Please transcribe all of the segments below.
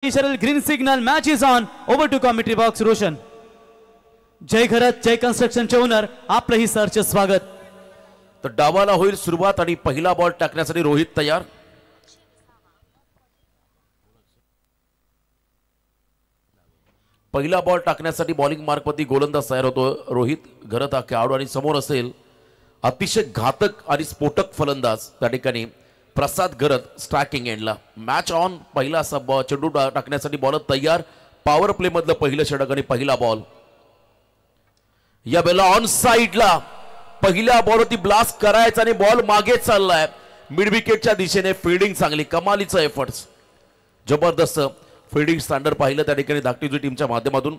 Green signal, match is on. Over to commentary box, Roshan. Jay Gharat Jay कन्स्ट्रक्शनचे owner आपलंही सरचे स्वागत. तर डावाला होईल सुरुवात आणि पहिला बॉल टाकण्यासाठी रोहित तयार. पहिला बॉल टाकण्यासाठी बॉलिंग मार्कवरती गोलंदाज तयार होतो रोहित घरत हा खेळाडू आणि समोर असेल अतिशय घातक आणि स्फोटक फलंदाज त्या ठिकाणी प्रसाद घरत स्ट्रायकिंग एंडला. Match on. पहिला असा चेंडू टाकण्यासाठी बॉलर तयार. पॉवर प्ले मधलं पहिलं षटक आणि पहिला बॉल. या वेळेला ऑन साइडला पहिल्या बॉलवरती ब्लास्ट करायचा आणि बॉल मागे चाललाय मिड विकेटच्या दिशेने. फिल्डिंग चांगली, कमालीचं एफर्ट्स, जबरदस्त फिल्डिंग स्टँडर्ड पाहिलं त्या ठिकाणी धाकटीची टीमच्या माध्यमातून.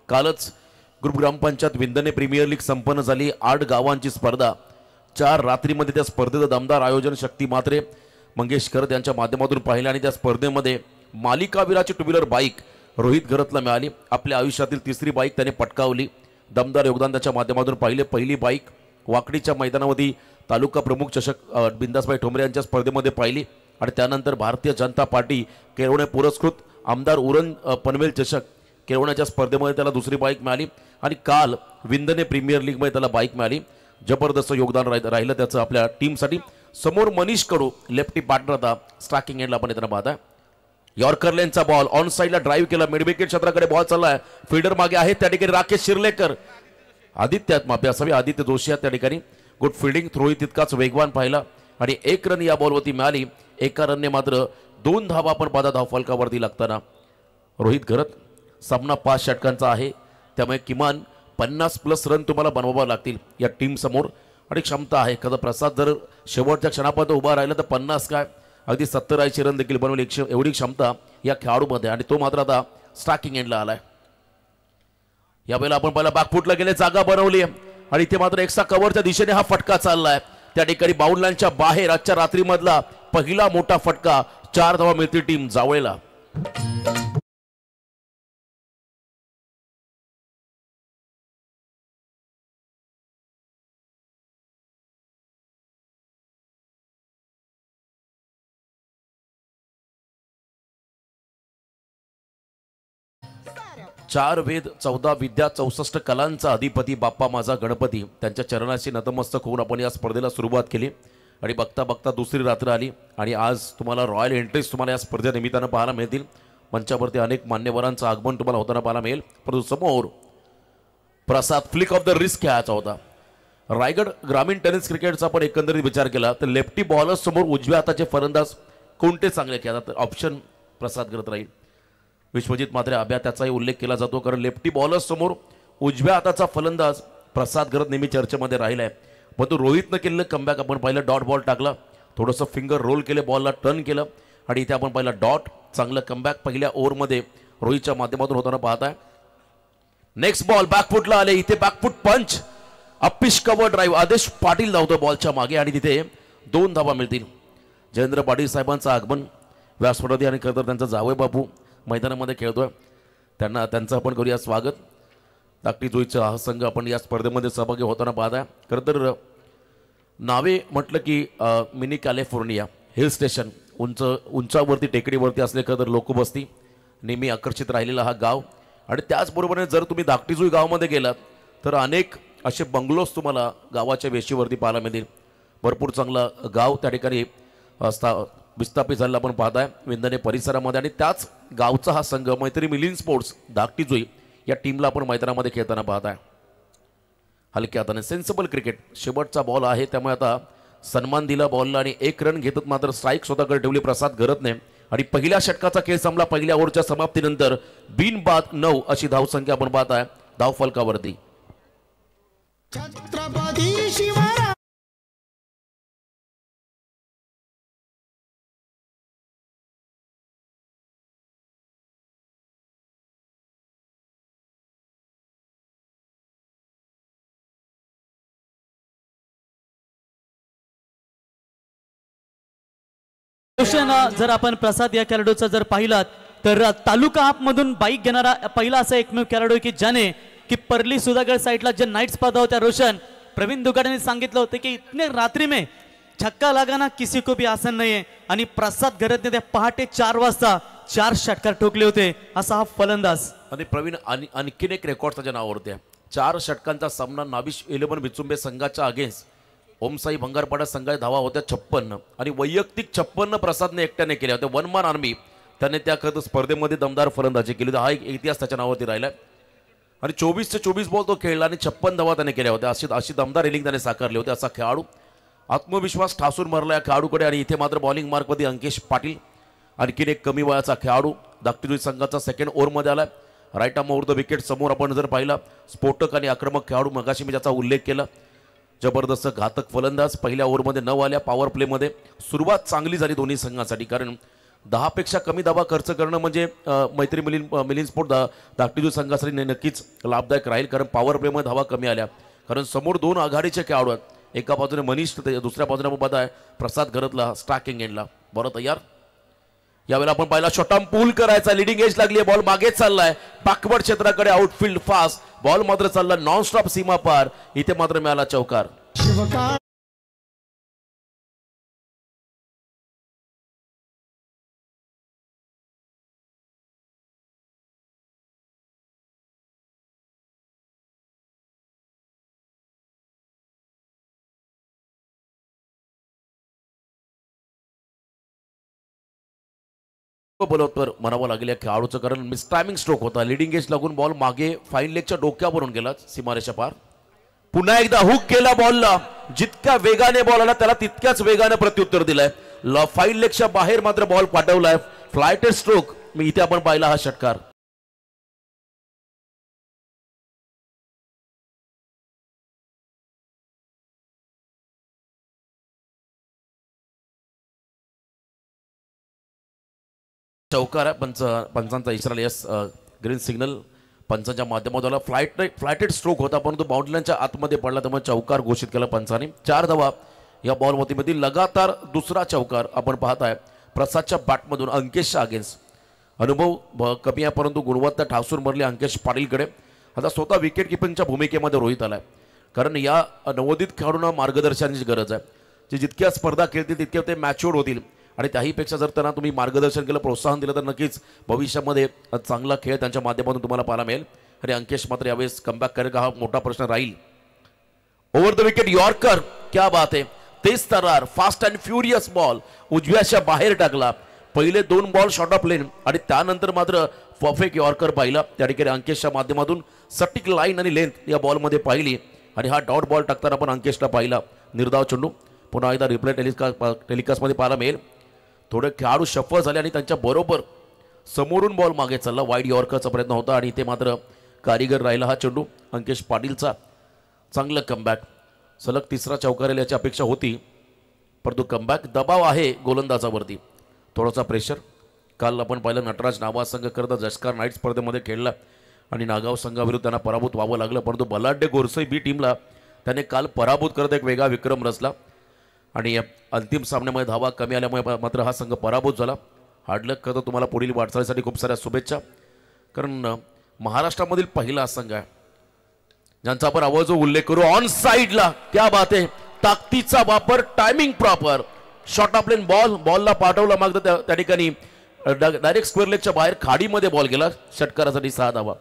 कालच ग्रुप ग्रामपंचायत विंदने प्रीमियर लीग संपन्न झाली. 8 गावांची स्पर्धा, 4 रात्रीमध्ये त्या स्पर्धेचं दमदार आयोजन शक्ती मात्रे मंगेश करत यांच्या माध्यमातून पाहिलं आणि त्या स्पर्धेमध्ये मालिकावीराची टू व्हीलर बाईक रोहित घरतला मिळाली. आपल्या आयुष्यातील तिसरी बाईक त्याने पटकावली. दमदार योगदान त्याच्या माध्यमातून पाहिले. पहिली बाईक वाकडीच्या मैदानामध्ये तालुका प्रमुख चषक बिंदासभाई ठोंबरे यांच्या स्पर्धेमध्ये पाहिली आणि त्यानंतर भारतीय जनता पार्टी केळवणे पुरस्कृत आमदार उरण पनवेल चषक केळवण्याच्या स्पर्धेमध्ये त्याला दुसरी बाईक मिळाली आणि काल विंदने प्रीमियर लीगमध्ये त्याला बाईक मिळाली. जबरदस्त योगदान राहिलं त्याचं आपल्या टीमसाठी. समोर मनीष कडू लेफ्टी पार्टनर आता स्ट्रायकिंग एंडला आपण येताना पाहताय. यॉर्कर लेनचा बॉल ऑन साइडला ड्राईव्ह केला. मिड विकेट क्षेत्राकडे बॉल चाललाय. फिल्डर मागे आहे त्या ठिकाणी राकेश शिर्लेकर. आदित्य माफी असावी आदित्य जोशी त्या ठिकाणी. Good fielding. रोहित तितकाच वेगवान पाहिला आणि 1 रन या बॉलवरती मिळाली. एका रनने मात्र 2 धावा आपण पाहता धावफलकावरती लागताना. रोहित घरत सामना 5 षटकांचा आहे त्यामुळे किमान 50+ रन तुम्हाला बनवावं लागतील या टीम समोर आणि क्षमता आहे. एखादा प्रसाद जर शेवटच्या क्षणापर्यंत उभा राहिला तर 50 काय अगदी 70-80 रन देखील बनवले एवढी क्षमता या खेळाडूमध्ये आणि तो मात्र आता स्ट्रायकिंग एंडला आलाय. यावेळेला आपण पहिला बॅकफुटला गेले, जागा बनवली आणि इथे मात्र एक्स्ट्रा कव्हरच्या दिशेने हा फटका चाललाय. त्या ठिकाणी बाउंड लाईनच्या बाहेर आजच्या रात्रीमधला पहिला मोठा फटका. 4 धावा मिळतील टीम जावळेला. चार वेद 14 विद्या 64 कलांचा अधिपती बाप्पा माझा गणपती त्यांच्या चरणाशी नतमस्तक होऊन आपण या स्पर्धेला सुरुवात केली आणि बघता बघता दुसरी रात्र आली आणि आज तुम्हाला रॉयल एंट्रीज तुम्हाला या स्पर्धेनिमित्तानं पाहायला मिळतील. मंचावरती अनेक मान्यवरांचं आगमन तुम्हाला होताना पाहायला मिळेल. परंतु समोर प्रसाद फ्लिक ऑफ द रिस्क खेळायचा होता. रायगड ग्रामीण टेनिस क्रिकेटचा आपण एकंदरीत विचार केला तर लेफ्टी बॉलर समोर उजव्या हाताचे फलंदाज कोणते चांगले खेळतात ऑप्शन प्रसाद करत राहील. विश्वजित मात्रे अभ्या त्याचाही उल्लेख केला जातो कारण लेफ्टी बॉलर समोर उजव्या हाताचा फलंदाज प्रसाद घरत नेहमी चर्चेमध्ये राहिलाय. पण तो रोहितनं केलेलं कमबॅक आपण पाहिलं. डॉट बॉल टाकला, थोडंसं फिंगर रोल केले, बॉलला टर्न केलं आणि इथे आपण पाहिलं डॉट. चांगलं कमबॅक पहिल्या ओव्हरमध्ये रोहितच्या माध्यमातून होताना पाहताय. नेक्स्ट बॉल बॅकफुटला आले. इथे बॅकफुट पंच अप्पिश कव्हर ड्राईव्ह. आदेश पाटील धावतो बॉलच्या मागे आणि तिथे 2 धावा मिळतील. जयेंद्र पाटील साहेबांचं आगमन व्यासपीठावरती आणि खरं तर त्यांचा जावई बापू मैदानामध्ये खेळतोय. त्यांचं आपण करूया स्वागत. धाकटी जोईचा हा संघ आपण या स्पर्धेमध्ये सहभागी होताना पाहताय. खरं तर नावे म्हटलं की मिनी कॅलिफोर्निया हिल स्टेशन उंचावरती टेकडीवरती असले खरं तर लोकवस्ती नेहमी आकर्षित राहिलेला हा गाव आणि त्याचबरोबरीने जर तुम्ही धाकटी जोई गावामध्ये गेलात तर अनेक असे बंगलोज तुम्हाला गावाच्या वेशीवरती पाहायला मिळतील. भरपूर चांगला गाव त्या ठिकाणी विस्थापित झालेला आपण पाहताय विंदने परिसरामध्ये आणि त्याच गावचा हा संघ मैत्री मिलिंद स्पोर्ट्स धाकटी जोई या टीमला आपण मैदानामध्ये खेळताना पाहताय. हलक्या हाताने सेन्सिबल क्रिकेट. शेवटचा बॉल आहे त्यामुळे आता सन्मान दिला बॉलला आणि 1 रन घेतत मात्र स्ट्राईक स्वतःकडे ठेवली प्रसाद घरतने आणि पहिल्या षटकाचा खेळ संपला. पहिल्या ओव्हरच्या समाप्तीनंतर बिनबाद 9 अशी धावसंख्या आपण पाहताय धावफलकावरती. जर आपण प्रसाद या खेळाडूचा जर पाहिलात तर तालुका हाफ मधून बाईक घेणारा पहिला असा एकमेव खेळाडू की ज्याने की परली सुधागड साइडला जे नाईट स्पर्धा होत्या रोशन प्रवीण दुगाडेने सांगितलं होतं की इतने रात्री में छक्का लगाना किसी को भी आसान नहीं है आणि प्रसाद घरत त्या पहाटे 4 वाजता 4 षटकार ठोकले होते असा हा फलंदाज. आणि प्रवीण आणखीन एक रेकॉर्ड त्याच्या नावावरती आहे. 4 षटकांचा सामना नाविश 11 बिचुंबे संघाच्या अगेन्स्ट ओमसाई भंगारपाडा संघाच्या धावा होत्या 56 आणि वैयक्तिक 56 प्रसादने एकट्याने केल्या होत्या. वन मॅन आर्मी त्याने त्या करता स्पर्धेमध्ये दमदार फलंदाजी केली होती. हा एक इतिहास त्याच्या नावावरती राहिला आणि 24 ते 24 बॉल तो खेळला आणि 56 धावा त्याने केल्या होत्या. अशी दमदार इनिंग त्याने साकारली होती. असा खेळाडू आत्मविश्वास ठासून मारला या खेळाडूकडे. आणि इथे मात्र बॉलिंग मार्कमध्ये अंकेश पाटील आणखीन एक कमी वयाचा खेळाडू दाक्टिजोई संघाचा सेकंड ओव्हरमध्ये आला. Right arm over the wicket समोर आपण जर पाहिला स्फोटक आणि आक्रमक खेळाडू मगाशी मी ज्याचा उल्लेख केला. जबरदस्त घातक फलंदाज पहिल्या ओव्हरमध्ये 9 आल्या. पॉवर प्लेमध्ये सुरुवात चांगली झाली दोन्ही संघासाठी कारण 10 पेक्षा कमी धावा खर्च करणं म्हणजे मैत्री मिलिंद स्पोर्ट दाक्टिजोई संघासाठी नक्कीच लाभदायक राहील कारण पॉवर प्लेमध्ये धावा कमी आल्या कारण समोर 2 आघाडीचे खेळाडू आहेत. एका बाजूने मनीष दुसऱ्या बाजूने आपण पाहताय प्रसाद घरतला स्ट्रायकिंग एंडला. बरं तयार. यावेळेला आपण पाहिला शॉटम पूल करायचा. लिडिंग एज लागली आहे. बॉल मागे चाललाय बॅकवर्ड क्षेत्राकडे. Outfield fast. बॉल मात्र चालला नॉन स्टॉप सीमा पार. इथे मात्र मिळाला चौकार. बरोबर म्हणावं लागेल या खेळाडूचं कारण मिस टायमिंग स्ट्रोक होता. लिडिंग एज लागून बॉल मागे फाईन लेगच्या डोक्यावरून गेला सीमारेषा पार. पुन्हा एकदा हुक केला बॉलला. जितक्या वेगाने बॉल आला त्याला तितक्याच वेगाने प्रत्युत्तर दिलंय. फाईन लेगच्या बाहेर मात्र बॉल पाठवलाय. Flighted stroke. मी इथे आपण पाहिला हा षटकार. चौकार पंचांचा इशारा. यस ग्रीन सिग्नल पंचांच्या माध्यमातून फ्लायटेड स्ट्रोक होता परंतु बाउंड्रीच्या आतमध्ये पडला त्यामुळे चौकार घोषित केला पंचाने. 4 धावा या बॉलमध्ये लगातार दुसरा चौकार आपण पाहताय प्रसादच्या बॅटमधून अंकेशच्या अगेन्स्ट. अनुभव कमी आहे परंतु गुणवत्ता ठासून भरली अंकेश पाटीलकडे. आता स्वतः विकेट किपिंगच्या भूमिकेमध्ये रोहित आलाय कारण या नवोदित खेळाडूंना मार्गदर्शनाची गरज आहे. जे जितक्या स्पर्धा खेळतील तितके ते मॅच्युअर होतील आणि त्याहीपेक्षा जर त्यांना तुम्ही मार्गदर्शन केलं प्रोत्साहन दिलं तर नक्कीच भविष्यामध्ये चांगला खेळ त्यांच्या माध्यमातून तुम्हाला पाहायला मिळेल. आणि अंकेश मात्र यावेळेस कमबॅक करेल का हा मोठा प्रश्न राहील. Over the wicket yorker. क्या बात आहे. तेज तर्रार फास्ट अँड फ्युरियस बॉल उजव्याच्या बाहेर टाकला. पहिले 2 बॉल शॉर्ट ऑफ लेन आणि त्यानंतर मात्र परफेक्ट यॉर्कर पाहिला. त्या ठिकाणी अंकेशच्या माध्यमातून सटीक लाईन आणि लेंथ या बॉलमध्ये पाहिली आणि हा डॉट बॉल टाकताना आपण अंकेशला पाहिला. निर्धाव चेंडू पुन्हा एकदा रिप्ले टेलिकास्टमध्ये पाहायला मिळेल. थोडे खेळाडू शफल झाले आणि त्यांच्या बरोबर समोरून बॉल मागे चालला. वाईड यॉर्करचा प्रयत्न होता आणि इथे मात्र कारीगर राहिला हा चेंडू अंकेश पाटीलचा. चांगलं कमबॅक. सलग 3रा चौकार याची अपेक्षा होती परंतु कमबॅक. दबाव आहे गोलंदाजावरती थोडासा प्रेशर. काल आपण पाहिलं नटराज नावा संघ करता जस्कार नाईट स्पर्धेमध्ये खेळला आणि नागाव संघाविरुद्ध त्यांना पराभूत व्हावं लागलं परंतु बलाढ्य गोरसई बी टीमला त्याने काल पराभूत करत एक वेगळा विक्रम रचला आणि अंतिम सामन्यामध्ये धावा कमी आल्यामुळे मात्र हा संघ पराभूत झाला. हार्डलक करतो तुम्हाला पुढील वाटचालीसाठी खूप साऱ्या शुभेच्छा कारण महाराष्ट्रामधील पहिला संघ आहे ज्यांचा आपण आवाज उल्लेख करू. ऑन साईडला क्या बात आहे. ताकदीचा वापर. Timing proper. शॉर्ट ऑफ लेन बॉलला पाठवला मागतं त्या ठिकाणी डायरेक्ट स्क्वेअर लेगच्या बाहेर खाडीमध्ये बॉल गेला. षटकारासाठी 6 धावा.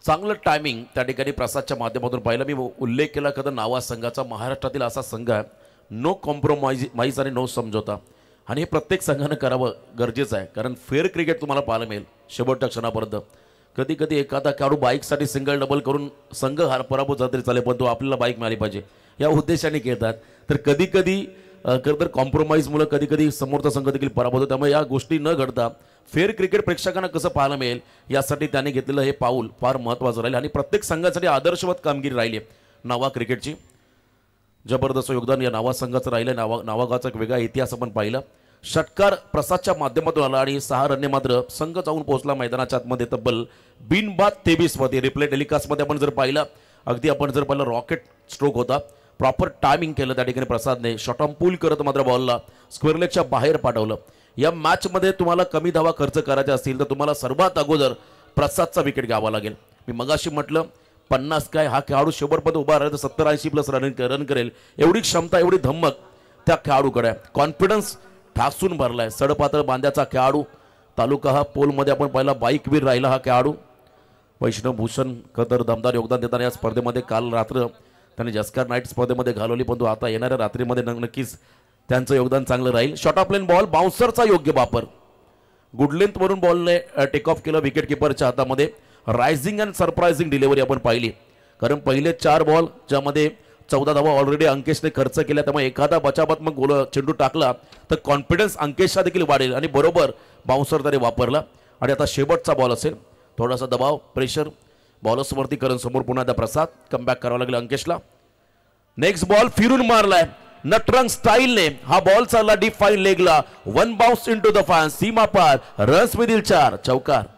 चांगलं टायमिंग त्या ठिकाणी प्रसादच्या माध्यमातून पाहिलं. मी उल्लेख केला कदा नावा संघाचा. महाराष्ट्रातील असा संघ आहे नो कॉम्प्रोमाइज आणि नो समझोता आणि हे प्रत्येक संघानं करावं गरजेचं आहे कारण फेअर क्रिकेट तुम्हाला पाहायला मिळेल शेवटच्या क्षणापर्यंत. कधी कधी एखादा खेळाडू बाईकसाठी सिंगल डबल करून संघ पराभूत झाला तरी चालेल पण तो आपल्याला बाईक मिळाली पाहिजे या उद्देशाने खेळतात. तर कधी कधी खरं तर कॉम्प्रोमाइजमुळे कधी कधी समोरचा संघ देखील पराभूत होतो. त्यामुळे या गोष्टी न घडता फेअर क्रिकेट प्रेक्षकांना कसं पाहायला मिळेल यासाठी त्याने घेतलेलं हे पाऊल फार महत्त्वाचं राहील आणि प्रत्येक संघासाठी आदर्शवत कामगिरी राहिली आहे नावा क्रिकेटची. जबरदस्त योगदान या नावा संघाचं राहिलं. नावागावचा एक वेगळा इतिहास आपण पाहिला. षटकार प्रसादच्या माध्यमातून आला आणि 6 रनने मात्र संघ जाऊन पोहोचला मैदानाच्या आतमध्ये तब्बल बिनबाद 23 मध्ये. रिप्ले टेलिकास्टमध्ये आपण जर पाहिला अगदी आपण जर पाहिलं रॉकेट स्ट्रोक होता, प्रॉपर टायमिंग केलं त्या ठिकाणी प्रसादने, शॉट ऑन पूल करत मात्र बॉलला स्क्वेअर लेगच्या बाहेर पाठवलं. या मॅचमध्ये तुम्हाला कमी धावा खर्च करायचा असतील तर तुम्हाला सर्वात अगोदर प्रसादचा विकेट घ्यावा लागेल. मी मगाशी म्हटलं 50 काय हा खेळाडू शेवटपर्यंत उभा राहिला तर 70-80 प्लस रन करेल, एवढी क्षमता एवढी धम्मक त्या खेळाडूकडे आहे. कॉन्फिडन्स ठासून भरलाय. सडपातळ बांध्याचा खेळाडू, तालुका हा पोलमध्ये आपण पाहिला बाईकवीर राहिला हा खेळाडू. वैष्णव भूषण खतर दमदार योगदान देताना या स्पर्धेमध्ये काल रात्र त्यांनी जस्कार नाईट स्पर्धेमध्ये घालवली, परंतु आता येणाऱ्या रात्रीमध्ये नक्कीच त्यांचं योगदान चांगलं राहील. शॉट ऑफ लेन बॉल, बाउन्सरचा योग्य वापर, गुड लेंथ वरून बॉलने टेक ऑफ केलं विकेट किपरच्या हातामध्ये. रायझिंग अँड सरप्रायझिंग डिलिव्हरी आपण पाहिली, कारण पहिले 4 बॉल ज्यामध्ये 14 धावा ऑलरेडी अंकेशने खर्च केल्या, त्यामुळे एखादा बचावात्मक गोल चेंडू टाकला तर कॉन्फिडन्स अंकेशचा देखील वाढेल आणि बरोबर बाउन्सर तरी वापरला. आणि आता शेवटचा बॉल असेल, थोडासा दबाव प्रेशर बॉलर्सवरती करून समोर पुन्हा एकदा प्रसाद कमबॅक करावं लागेल अंकेशला. नेक्स्ट बॉल फिरून मारलाय नटरंग स्टाईलने, हा बॉल चालला डीप फाईन लेगला, 1 बाउन्स इनटू द फॅन, सीमा पार, रन्स मधील 4, चौकार.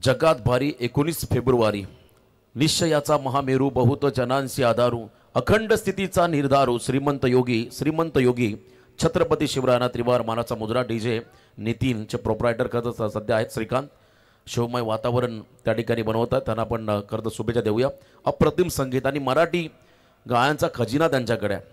जगात भारी 19 फेब्रुवारी, निश्चयाचा महामेरू, बहुत जनांसी आधारू, अखंड स्थितीचा निर्धारू, श्रीमंत योगी छत्रपती शिवरायांना त्रिवार मानाचा मुजरा. डीजे नितीनचे प्रोप्रायटर करत सध्या आहेत श्रीकांत. शिवमय वातावरण त्या ठिकाणी बनवतात, त्यांना आपण करत शुभेच्छा देऊया. अप्रतिम संगीत आणि मराठी गायांचा खजिना त्यांच्याकडे आहे.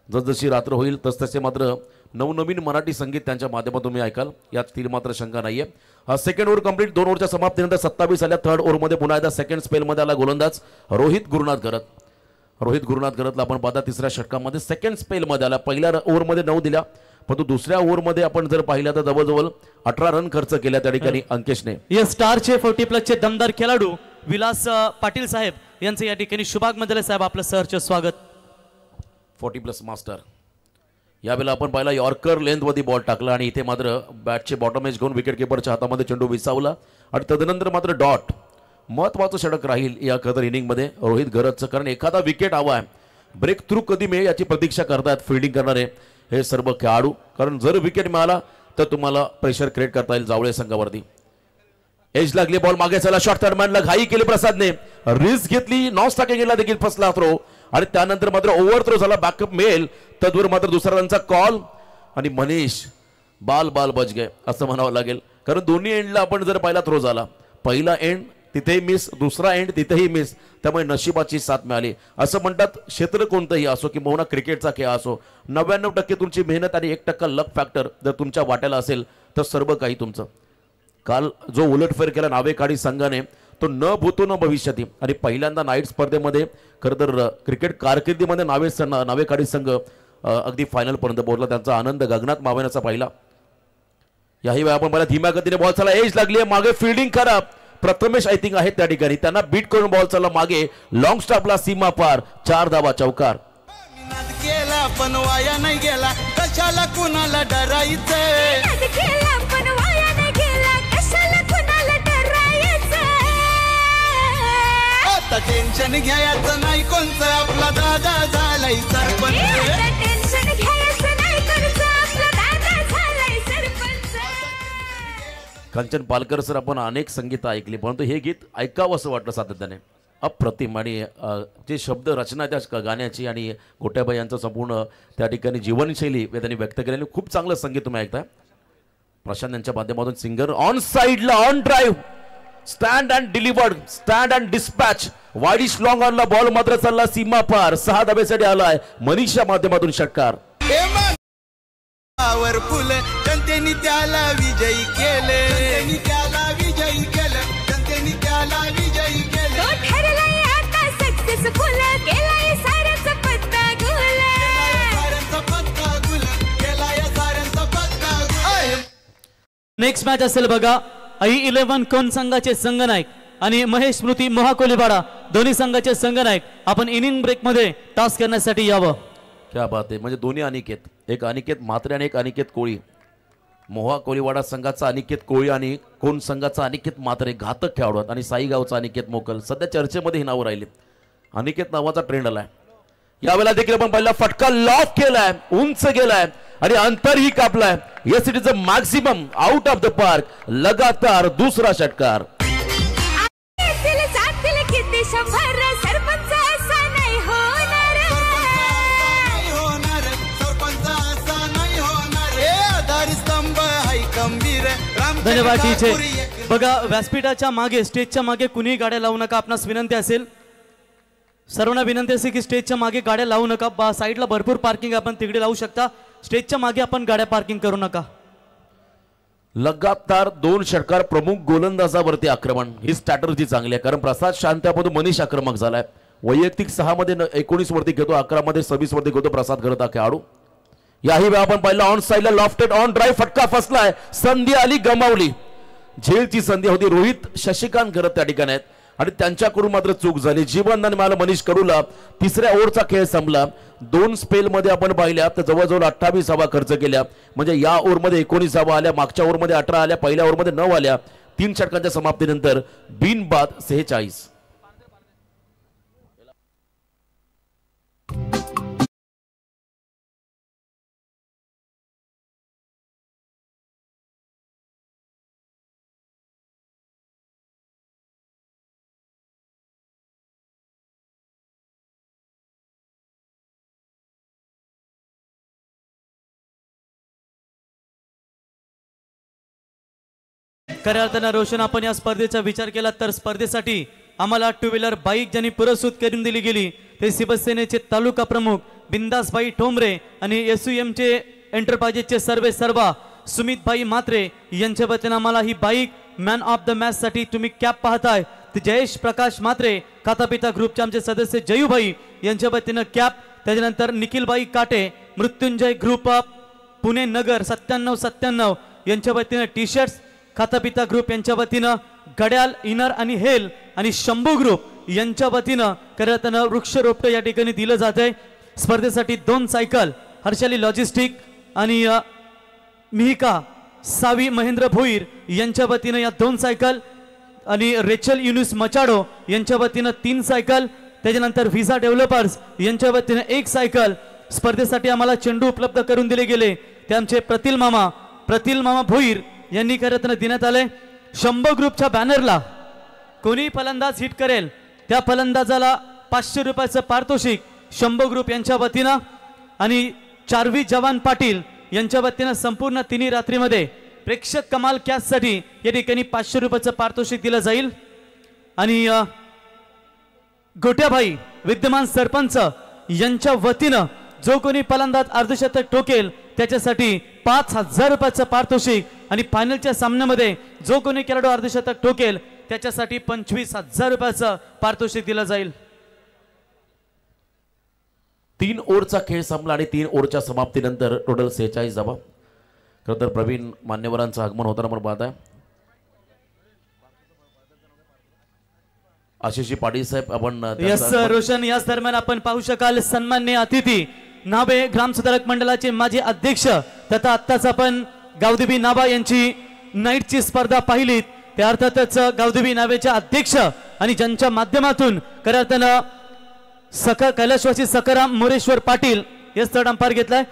जसजशी रात्र होईल तसतसे मात्र नवनवीन मराठी संगीत त्यांच्या माध्यमातून तुम्ही ऐकाल, यात ती मात्र शंका नाहीये. सेकंड ओव्हर कंप्लीट, 2 ओव्हरच्या समाप्तीनंतर 27 आल्या. थर्ड ओव्हरमध्ये पुन्हा एकदा सेकंड स्पेलमध्ये आला गोलंदाज रोहित गुरुनाथ गरतला आपण पाहता तिसऱ्या षटकामध्ये सेकंड स्पेलमध्ये आला. पहिल्या ओव्हरमध्ये 9 दिल्या, परंतु दुसऱ्या ओव्हरमध्ये आपण जर पाहिलं तर जवळजवळ 18 रन खर्च केल्या त्या ठिकाणी अंकेशने. या स्टारचे 40+ दमदार खेळाडू विलास पाटील साहेब यांचं या ठिकाणी शुभागमन साहेब आपलं सहर्ष स्वागत. 40+ मास्टर. यावेळेला आपण पाहिला यॉर्कर लेंथमध्ये बॉल टाकला आणि इथे मात्र बॅटचे बॉटम एज घेऊन विकेट किपरच्या हातामध्ये चेंडू विसावला आणि तदनंतर मात्र डॉट. महत्वाचं षटक राहील या खतर इनिंगमध्ये रोहित गरजचं, कारण एखादा विकेट हवा आहे, ब्रेक थ्रू कधी मिळेल याची प्रतीक्षा करतात फिल्डिंग करणारे हे सर्व खेळाडू, कारण जर विकेट मिळाला तर तुम्हाला प्रेशर क्रिएट करता येईल जावळे संघावरती. एज लागली, बॉल मागे चला, शॉर्ट थर्डमॅनला घाई केली प्रसादने, रिस्क घेतली, नॉन स्ट्रायकिंगला देखील फसला थ्रो आणि त्यानंतर मात्र ओव्हर थ्रो झाला, बॅकअप मिळेल तद्वर मात्र दुसऱ्या रनचा कॉल आणि मनीष बाल बच गए असं म्हणावं लागेल, कारण दोन्ही एंडला आपण जर पहिला थ्रो झाला, पहिला एंड तिथेही मिस, दुसरा एंड तिथेही मिस, त्यामुळे नशिबाची साथ मिळाली. असं म्हणतात क्षेत्र कोणतंही असो किंवा क्रिकेटचा खेळ असो, 99% तुमची मेहनत आणि 1% लक फॅक्टर जर तुमच्या वाट्याला असेल तर सर्व काही तुमचं. काल जो उलटफेर केला नावेकाडी संघाने तो न भूतो न भविष्यती आणि पहिल्यांदा नाईट स्पर्धेमध्ये खरं तर क्रिकेट कारकिर्दीमध्ये नावेकाडी संघ अगदी फायनल पर्यंत पोहोचला, त्यांचा आनंद गगनात मावण्याचा पाहिला. याही वेळा आपण मला धीम्या गतीने बॉल चालला, एज लागली आहे, मागे फिल्डिंग खराब, प्रथमेश आय थिंक आहेत त्या ठिकाणी, त्यांना बीट करून बॉल चालला मागे, लॉंग स्टॉपला सीमा पार, 4 धावा, चौकार. गेला पण वाया नाही गेला, कशाला कुणाला डरायचं, टेन्शन घ्यायचं नाही कोणचं, आपला दादा झालाय सरपंच. कंचन पालकर सर, आपण अनेक संगीत ऐकली, परंतु हे गीत ऐकावं असं वाटलं सातत्याने. अप्रतिम आणि जे शब्द रचना त्या गाण्याची आणि गोट्याबाई यांचं संपूर्ण त्या ठिकाणी जीवनशैली त्यांनी व्यक्त केलेली, खूप चांगलं संगीत तुम्ही ऐकताय. प्रशांत यांच्या माध्यमातून सिंगर ऑन साइडला on drive, stand and delivered, stand and dispatch, wideish long ऑनला बॉल मात्र चालला सीमा पार, 6 धाब्यासाठी आलाय मनीषच्या माध्यमातून षटकार. फुल जनतेने त्याला विजयी केले, त्याला विजयी केलं, जनतेने त्याला विजयी केलं. नेक्स्ट मॅच असेल बघा, I11 कोण संघाचे संघनायक आणि महेश स्मृती महाकोलीवाडा दोन्ही संघाचे संघनायक आपण इनिंग ब्रेक मध्ये टास्क करण्यासाठी यावं. क्या बात आहे, म्हणजे दोन्ही अनिकेत, एक अनिकेत म्हात्रे आणि एक अनिकेत कोळी, मोहा कोळीवाडा संघाचा अनिकेत कोळी आणि कोण संघाचा अनिकेत मात्रे घातक खेळाडू आहेत आणि साईगावचा अनिकेत मोकल सध्या चर्चेमध्ये ही नावं राहिली. अनिकेत नावाचा ट्रेंड आलाय. यावेळेला देखील आपण पहिला फटका लॉक केलाय, उंच गेलाय आणि अंतरही कापलाय. Yes it is a maximum out of the park. लगातार दुसरा षटकार. धन्यवाद टीचे. बघा व्यासपीठाच्या मागे स्टेजच्या मागे कुणीही गाड्या लावू नका. आपणास विनंती असेल, सर्वांना विनंती असेल की स्टेजच्या मागे गाड्या लावू नका. साईडला भरपूर पार्किंग आपण तिकडे लावू शकता. स्टेजच्या मागे आपण गाड्या पार्किंग करू नका. लगातार 2 षटकार प्रमुख गोलंदाजावरती आक्रमण. ही स्ट्रॅटर्जी चांगली आहे कारण प्रसाद शांत्यामधून मनीष आक्रमक झालाय. वैयक्तिक 6 मध्ये 19 वरती घेतो, 11 मध्ये 26 वरती घेतो प्रसाद घरत हा खेळाडू. याही वेळा आपण पाहिलं ऑन साइडला लॉफ्टेड ऑन ड्राईव्ह फटका फसलाय. संधी आली, गमावली. झेलची संधी होती. रोहित शशिकांत घरत त्या ठिकाणी आहेत आणि त्यांच्याकडून मात्र चूक झाली. जीवनदान मिळालं मनीष कडूला. तिसऱ्या ओव्हरचा खेळ संपला. 2 स्पेल मध्ये आपण पाहिल्या तर जवळजवळ 28 धावा खर्च केल्या. म्हणजे या ओव्हरमध्ये 19 धावा आल्या, मागच्या ओव्हरमध्ये 18 आल्या, पहिल्या ओव्हरमध्ये 9 आल्या. 3 षटकांच्या समाप्तीनंतर बिनबाद 46. खऱ्या अर्थानं रोशन, आपण या स्पर्धेचा विचार केला तर स्पर्धेसाठी आम्हाला 2 व्हीलर बाईक ज्यांनी पुरस्कृत करून दिली गेली ते शिवसेनेचे तालुका प्रमुख बिंदासभाई ठोंबरे आणि SUMचे एंटरप्राइजेसचे सर्वा सुमितभाई मात्रे यांच्या वतीने आम्हाला ही bike man of the match साठी तुम्ही कॅप पाहताय ते जयेश प्रकाश मात्रे खातापिता ग्रुपचे आमचे सदस्य जयूभाई यांच्या वतीने कॅप. त्याच्यानंतर निखिलबाई काटे मृत्युंजय ग्रुप पुणे नगर 9797 यांच्या वतीने टी शर्ट्स. खातापिता ग्रुप यांच्या वतीनं घड्याल इनर आणि हेल आणि शंभू ग्रुप यांच्या वतीनं करताना वृक्षरोपट या ठिकाणी दिलं जाते. स्पर्धेसाठी 2 सायकल हर्षाली लॉजिस्टिक आणि मिहिका सावी महेंद्र भोईर यांच्या वतीनं या 2 सायकल आणि रेचल युनुस मचाडो यांच्या वतीनं 3 सायकल. त्याच्यानंतर व्हिसा डेव्हलपर्स यांच्या वतीनं 1 सायकल. स्पर्धेसाठी आम्हाला चेंडू उपलब्ध करून दिले गेले ते आमचे प्रतील मामा भोईर यांनी करताना देण्यात आले. शंभू ग्रुपच्या बॅनरला कोणी फलंदाज हिट करेल त्या फलंदाजाला 500 रुपयाचं पारितोषिक शंभू ग्रुप यांच्या वतीनं आणि चारवी जवान पाटील यांच्या वतीनं संपूर्ण 3 रात्रीमध्ये प्रेक्षक कमाल कॅचसाठी या ठिकाणी 500 रुपयाचं पारितोषिक दिलं जाईल. आणि गोट्याभाई विद्यमान सरपंच यांच्या वतीनं जो कोणी फलंदाज अर्धशतक ठोकेल त्याच्यासाठी 5000 रुपयाचं पारितोषिक आणि फायनलच्या सामन्यामध्ये जो कोणी खेळाडू अर्धशतक ठोकेल त्याच्यासाठी 25000 रुपयाचं पारितोषिक दिलं जाईल. 3 ओव्हरचा खेळ संपला आणि 3 ओव्हरच्या समाप्तीनंतर टोटल 46 धावा. खरं तर प्रवीण मान्यवरांचं आगमन होताना आपण पाहत आहे. आशिषजी पाटील साहेब आपण यस रोशन, याच दरम्यान आपण पाहू शकाल सन्माननीय अतिथी नाबे ग्रामसुधारक मंडळाचे माजी अध्यक्ष तथा आत्ताच आपण गावदेवी नाबा यांची नाईटची स्पर्धा पाहिलीत. त्या अर्थातच गावदेवी नावेच्या अध्यक्ष आणि ज्यांच्या माध्यमातून खऱ्या कैलाशवासी सकाराम मोरेश्वर पाटील या थर्ड अंपायर घेतलाय.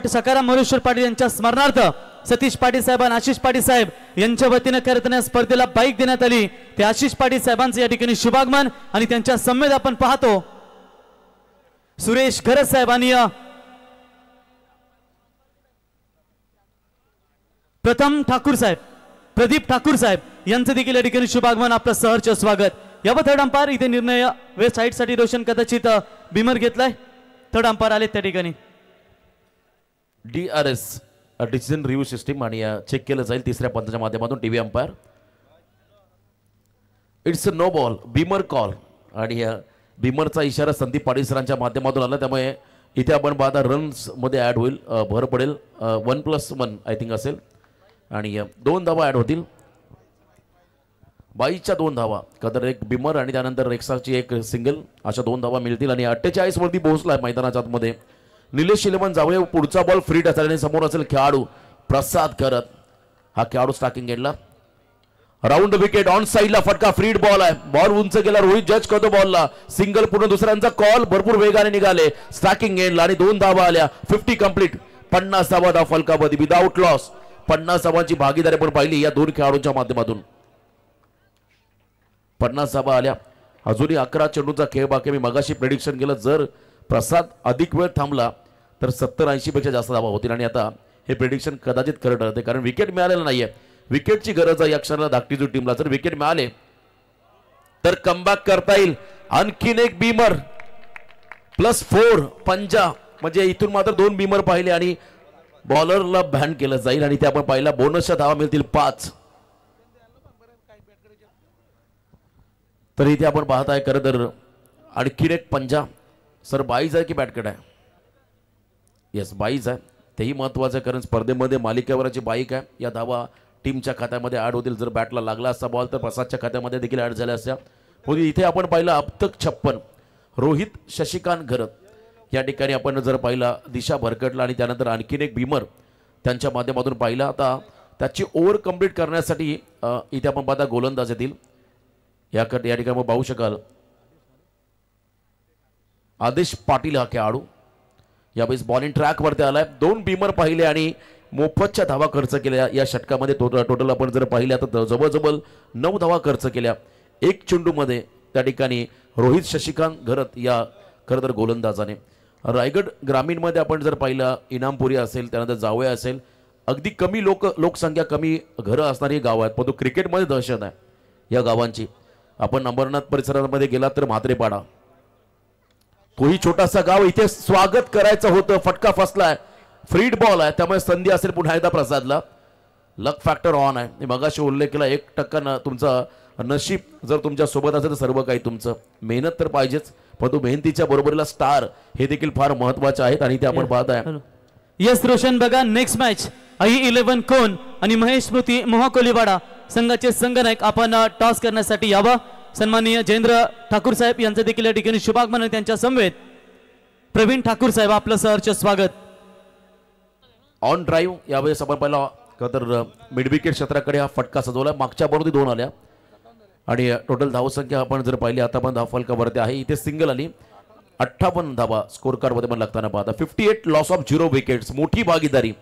सकाराम मोरेश्वर पाटील यांच्या स्मरणार्थ सतीश पाटील साहेब आणि आशिष पाटील साहेब यांच्या वतीने करताना स्पर्धेला बाईक देण्यात आली. ते आशिष पाटील साहेबांचे या ठिकाणी शुभागमन आणि त्यांच्या समवेत आपण पाहतो सुरेश घरत साहेब आणि प्रदीप ठाकूर साहेब यांचं देखील या ठिकाणी शुभागमन. आपलं सहर्ष स्वागत. यावर थर्ड अंपायर इथे निर्णय वेस्ट साइड साठी रोशन कदाचित बिमर घेतलाय. थर्ड अंपायर आले त्या ठिकाणी. DRS डिसिजन रिव्ह्यू सिस्टीम आणि चेक केलं जाईल 3ऱ्या पंचाच्या माध्यमातून. TV umpire it's no ball beamer call आणि बिमरचा इशारा संदीप पाटील सरांच्या माध्यमातून आला. त्यामुळे इथे आपण पाहता रन्स मध्ये ऍड होईल, भर पडेल. 1+1 आय थिंक असेल आणि 2 धावा ऍड होतील. 22च्या 2 धावा कदर एक बिमर आणि त्यानंतर रेक्साची एक सिंगल अशा 2 धावा मिळतील. आणि 48 वरती पोहोचलाय मैदानाच्या आतमध्ये निलेश शिलेमन जावळे. पुढचा बॉल फ्री टचल्याने समोर असेल खेळाडू प्रसाद करत हा खेळाडू स्ट्रायकिंग एंडला. राऊंड विकेट ऑन साइडला फटका, फ्रीड बॉल आहे, बॉल उंच गेला, रोहित जज करतो बॉलला, सिंगल पूर्ण दुसऱ्यांचा कॉल, भरपूर वेगाने निघाले स्ट्रायकिंग एंडला आणि 2 धावा आल्या. 50 कंप्लीट, 50 धावा दा फलकामध्ये विदाउट लॉस. 50 धावांची भागीदारी पण पाहिली या दोन खेळाडूंच्या माध्यमातून. 50 धावा आल्या. अजूनही 11 चेंडूंचा खेळ बाकी. मी मगाशी प्रेडिक्शन केलं जर प्रसाद अधिक वेळ थांबला तर 70-80 पेक्षा जास्त धावा होतील आणि आता हे प्रेडिक्शन कदाचित खरं ठरते कारण विकेट मिळालेलं नाहीये. विकेटची गरज आहे या क्षणाला धाकटीजू टीमला. जर विकेट मिळाले तर कमबॅक करता येईल. आणखीन एक बीमर +4 पंजा म्हणजे इथून मात्र 2 बीमर पाहिले आणि बॉलरला बॅन केलं जाईल आणि ते आपण पाहिला बोनसच्या धावा मिळतील 5. तर इथे आपण पाहत आहे खरं तर आणखीन एक पंजा. सर 22 आहे की बॅटकट आहे? येस 22 आहे. तेही महत्वाचं आहे कारण स्पर्धेमध्ये मालिकेवरची बाईक आहे. या धावा टीमच्या खात्यामध्ये ऍड होतील. जर बॅटला लागला असता बॉल तर प्रसादच्या खात्यामध्ये देखील ऍड झाल्या असत्या. पुढे इथे आपण पाहिलं अब तक 56 रोहित शशिकांत घरत या ठिकाणी आपण जर पाहिला दिशा भरकटला आणि त्यानंतर आणखीन एक बीमर त्यांच्या माध्यमातून पाहिला. आता त्याची ओव्हर कंप्लीट करण्यासाठी इथे आपण पाहता गोलंदाज येतील. या ठिकाणी आपण पाहू शकाल आदेश पाटील हा खेळाडू यावेळेस बॉलिंग ट्रॅकवरती आलाय. 2 बीमर पाहिले आणि मोफतच्या धावा खर्च केल्या या षटकामध्ये. टोटल आपण जर पाहिल्या तर जवळजवळ 9 धावा खर्च केल्या 1 चेंडूमध्ये त्या ठिकाणी रोहित शशिकांत घरत या खरं तर गोलंदाजाने. रायगड ग्रामीणमध्ये आपण जर पाहिलं इनामपुरी असेल त्यानंतर जावळे असेल अगदी कमी लोकसंख्या कमी घरं असणारी गावं आहेत परंतु क्रिकेटमध्ये दहशत आहे या गावांची. आपण अंबरनाथ परिसरामध्ये गेलात तर म्हात्रेपाडा तोही छोटासा गाव. इथे स्वागत करायचं होतं, फटका फसलाय, फ्रीड बॉल आहे त्यामुळे संधी असेल पुन्हा एकदा प्रसादला. लक फॅक्टर ऑन आहे. मी मगाशी उल्लेख केला 1% तुमचा नशीब जर तुमच्या सोबत असेल तर सर्व काही तुमचं. मेहनत तर पाहिजेच परंतु मेहनतीच्या बरोबरीला स्टार हे देखील फार महत्वाचे आहेत आणि ते आपण पाहत आहे. यस रोशन बघा नेक्स्ट मॅच I11 कोण आणि महेश स्मृती मोहाकोलीवाडा संघाचे संघनायक आपण टॉस करण्यासाठी यावा. सन्माननीय जयेंद्र ठाकूर साहेब यांचे देखील या ठिकाणी शुभागमन त्यांच्या समवेत प्रवीण ठाकूर साहेब आपलं सहर्ष स्वागत. ऑन ड्राईव्ह यावेळेस आपण पहिला तर मिड विकेट क्षेत्राकडे हा फटका सजवला. मागच्या बॉलवरती 2 आल्या आणि टोटल धावसंख्या आपण जर पाहिली आता पण धाव फलकावरती आहे. इथे सिंगल आली 58 धावा स्कोर कार्डमध्ये पण लागताना पाहता. 58 लॉस ऑफ 0 विकेट्स. मोठी भागीदारी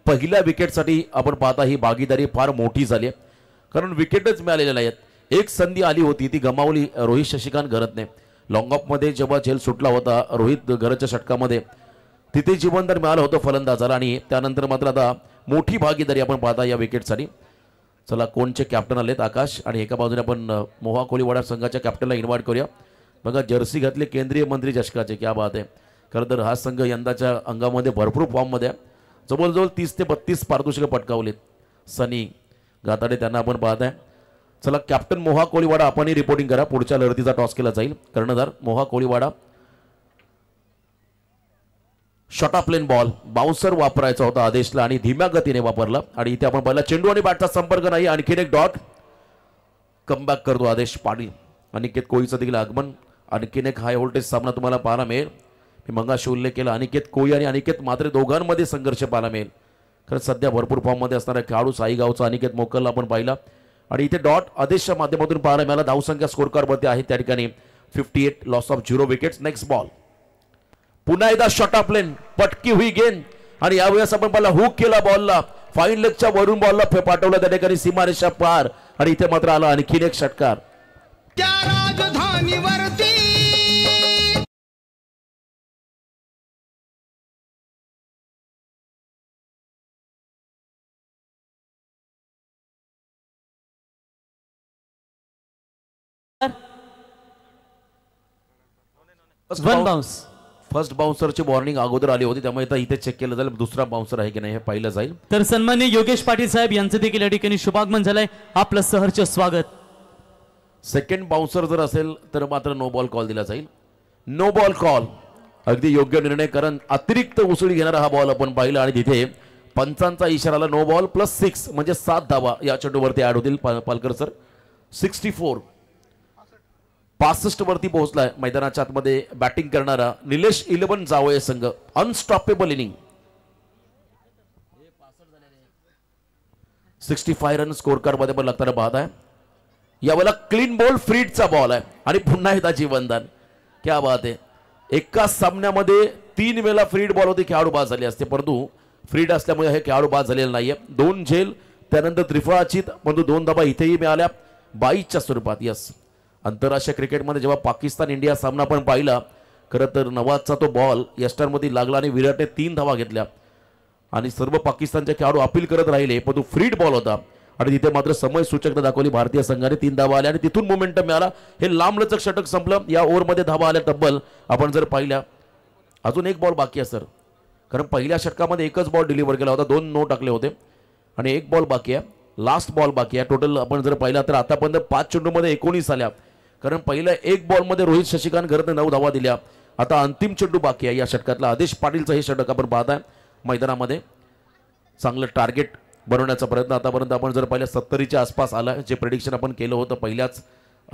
पहिल्या विकेटसाठी आपण पाहता ही भागीदारी फार मोठी झाली आहे कारण विकेटच मिळालेल्या नाहीत. एक संधी आली होती ती गमावली रोहित शशिकांत घरतने. लॉंग ऑफमध्ये जेव्हा झेल सुटला होता रोहित घरच्या षटकामध्ये तिथे जीवनदार मिळालं होतं फलंदाजाला आणि त्यानंतर मात्र आता मोठी भागीदारी आपण पाहता या विकेटसाठी. चला कोणचे कॅप्टन आलेत आकाश आणि एका बाजूने आपण मोहा कोळीवाडा संघाच्या कॅप्टनला इन्व्हाइट करूया. बघा जर्सी घातले केंद्रीय मंत्री चषकाचे, क्या बात आहे. खरं तर हा संघ यंदाच्या अंगामध्ये भरपूर फॉर्ममध्ये आहे. जवळजवळ 30 ते 32 पारितोषिकं पटकावलीत. सनी गाताडे त्यांना आपण पाहत आहे. चला कॅप्टन मोहा कोळीवाडा आपणही रिपोर्टिंग करा. पुढच्या लढतीचा टॉस केला जाईल. कर्णधार मोहा कोळीवाडा. Short of plain ball bouncer वापरायचा होता आदेशला आणि धीम्या गतीने वापरला आणि इथे आपण पाहिला चेंडू आणि बॅटचा संपर्क नाही. आणखीन एक डॉट कमबॅक करतो आदेश पाटील. अनिकेत कोळीचं देखील आगमन. आणखीन एक हाय व्होल्टेज सामना तुम्हाला पाहायला मिळेल. मी मगाशी उल्लेख केला अनिकेत कोळी आणि अनिकेत मात्रे दोघांमध्ये संघर्ष पाहायला मिळेल. खरं सध्या भरपूर फॉर्ममध्ये असणारा खेळाडू साईगावचा अनिकेत मोकल आपण पाहिला आणि इथे डॉट आदेशच्या माध्यमातून पाहायला मिळाला. धावसंख्या स्कोर कार्डवरती आहे त्या ठिकाणी 58 loss of 0 wickets. Next ball पुन्हा एकदा शॉर्ट ऑफ प्लेन पटकी हुई गेंद आणि यावेळेस आपण पाहिला हुक केला बॉलला. फाईन लेगच्या वरून बॉलला पाठवला त्या ठिकाणी सीमारेषा पार आणि इथे मात्र आला आणखीन एक षटकार. त्या राजधानीवरती फर्स्ट बाउन्सरची वॉर्निंग अगोदर आली होती त्यामुळे इथे चेक केलं जाईल दुसरा बाउन्सर आहे की नाही हे पाहिलं जाईल. तर सन्माननीय योगेश पाटील साहेब यांचे देखील या ठिकाणी शुभागमन झालंय. आपलं सहर्ष स्वागत. सेकंड बाउन्सर जर असेल तर मात्र नो बॉल कॉल दिला जाईल. नो बॉल कॉल अगदी योग्य निर्णय कारण अतिरिक्त उसळी घेणारा हा बॉल आपण पाहिला आणि तिथे पंचांचा इशाराला नो बॉल +6 म्हणजे 7 धावा या चेंडूवरती ऍड होतील. पालकर सर 64 65 वरती पोहोचलाय. मैदानाच्या आतमध्ये बॅटिंग करणारा निलेश 11 जावळे संघ. Unstoppable inning 65 run score card मध्ये पण लागताना पाहत आहे. यावेळेला क्लीन बॉल फ्रीडचा बॉल आहे आणि पुन्हा एकदा जीवनदान. क्या बात आहे. एका सामन्यामध्ये 3 वेळा फ्रीड बॉल होते, खेळाडू बाद झाले असते, परंतु फ्रीड असल्यामुळे हे खेळाडू बाद झालेले नाहीये. 2 झेल, त्यानंतर त्रिफळाचीत, परंतु 2 धाबा इथेही मिळाल्या 22च्या स्वरूपात. यस, आंतरराष्ट्रीय क्रिकेटमध्ये जेव्हा पाकिस्तान इंडिया सामना पण पाहिला, खरं तर नवाजचा तो बॉल यस्टरमध्ये लागला आणि विराटने 3 धावा घेतल्या आणि सर्व पाकिस्तानचे खेळाडू अपील करत राहिले, परंतु फ्रीड बॉल होता आणि तिथे मात्र समय सूचकता दाखवली भारतीय संघाने. 3 धावा आल्या आणि तिथून मोमेंटम मिळाला. हे लांबलचक षटक संपलं. या ओव्हरमध्ये धावा आल्या तब्बल आपण जर पाहिल्या. अजून एक बॉल बाकी आहे सर, कारण पहिल्या षटकामध्ये एकच बॉल डिलिव्हर केला होता, 2 नो टाकले होते आणि एक बॉल बाकी आहे. लास्ट बॉल बाकी आहे. टोटल आपण जर पाहिला तर आतापर्यंत 5 चेंडूमध्ये 19 आल्या, कारण पहिल्या एक बॉलमध्ये रोहित शशिकांत घरने 9 धावा दिल्या. आता अंतिम चेंडू बाकी आहे या षटकातला. आदेश पाटीलचं हे षटक आपण पाहताय मैदानामध्ये. चांगलं टार्गेट बनवण्याचा प्रयत्न आतापर्यंत आपण जर पाहिलं 70च्या आसपास आला, जे प्रेडिक्शन आपण केलं होतं पहिल्याच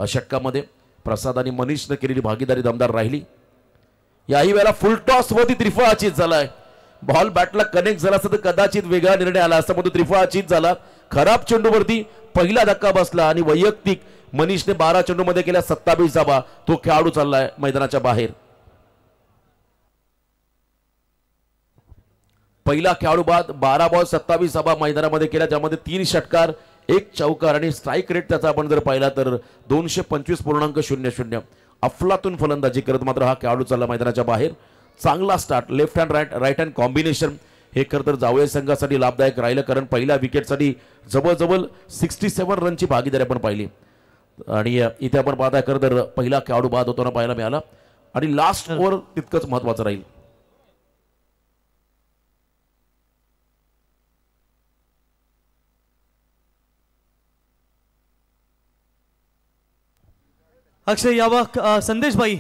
षटकामध्ये. प्रसाद आणि मनीषनं केलेली भागीदारी दमदार राहिली. याही वेळेला फुल टॉस वरती त्रिफळाचीत झालाय. बॉल बॅटला कनेक्ट झाला असता तर कदाचित वेगळा निर्णय आला असता, परंतु त्रिफळाचीत झाला. खराब चेंडूवरती पहिला धक्का बसला आणि वैयक्तिक मनीषने 12 चेंडूमध्ये केल्या 27 धावा. तो खेळाडू चाललाय मैदानाच्या बाहेर. पहिला खेळाडू बाद 12 बॉल 27 धावा मैदानामध्ये केल्या, ज्यामध्ये 3 षटकार 1 चौकार आणि स्ट्राईक रेट त्याचा आपण जर पाहिला तर 225.00. अफलातून फलंदाजी करत मात्र हा खेळाडू चालला मैदानाच्या बाहेर. चांगला start, left hand right hand combination हे खरं तर जावळे संघासाठी लाभदायक राहिलं, कारण पहिल्या विकेटसाठी जवळजवळ 67 रनची भागीदारी आपण पाहिली. आणि इथे आपण पाहताय खरं तर पहिला खेळाडू बाद होताना पाहायला मिळाला आणि लास्ट ओव्हर तितकंच महत्वाचं राहील. अक्षय यावा संदेश भाई,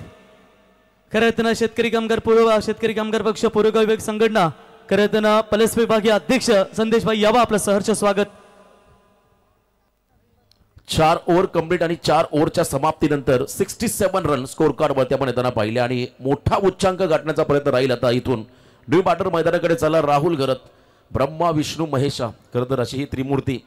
खरं शेतकरी कामगार शेतकरी कामगार पक्ष पुरोगाव विभाग संघटना खरं पलस विभागीय अध्यक्ष संदेश भाई यावा, आपलं सहर्ष स्वागत. 4 ओव्हर कंप्लीट आणि 4 ओव्हरच्या समाप्तीनंतर 67 रन स्कोर कार्ड वरती आपण येताना पाहिले आणि मोठा उच्चांक गाठण्याचा प्रयत्न राहील. आता इथून न्यू बॅटर मैदानाकडे चालला राहुल घरत. ब्रह्मा विष्णू महेशा, खरं तर अशी ही त्रिमूर्ती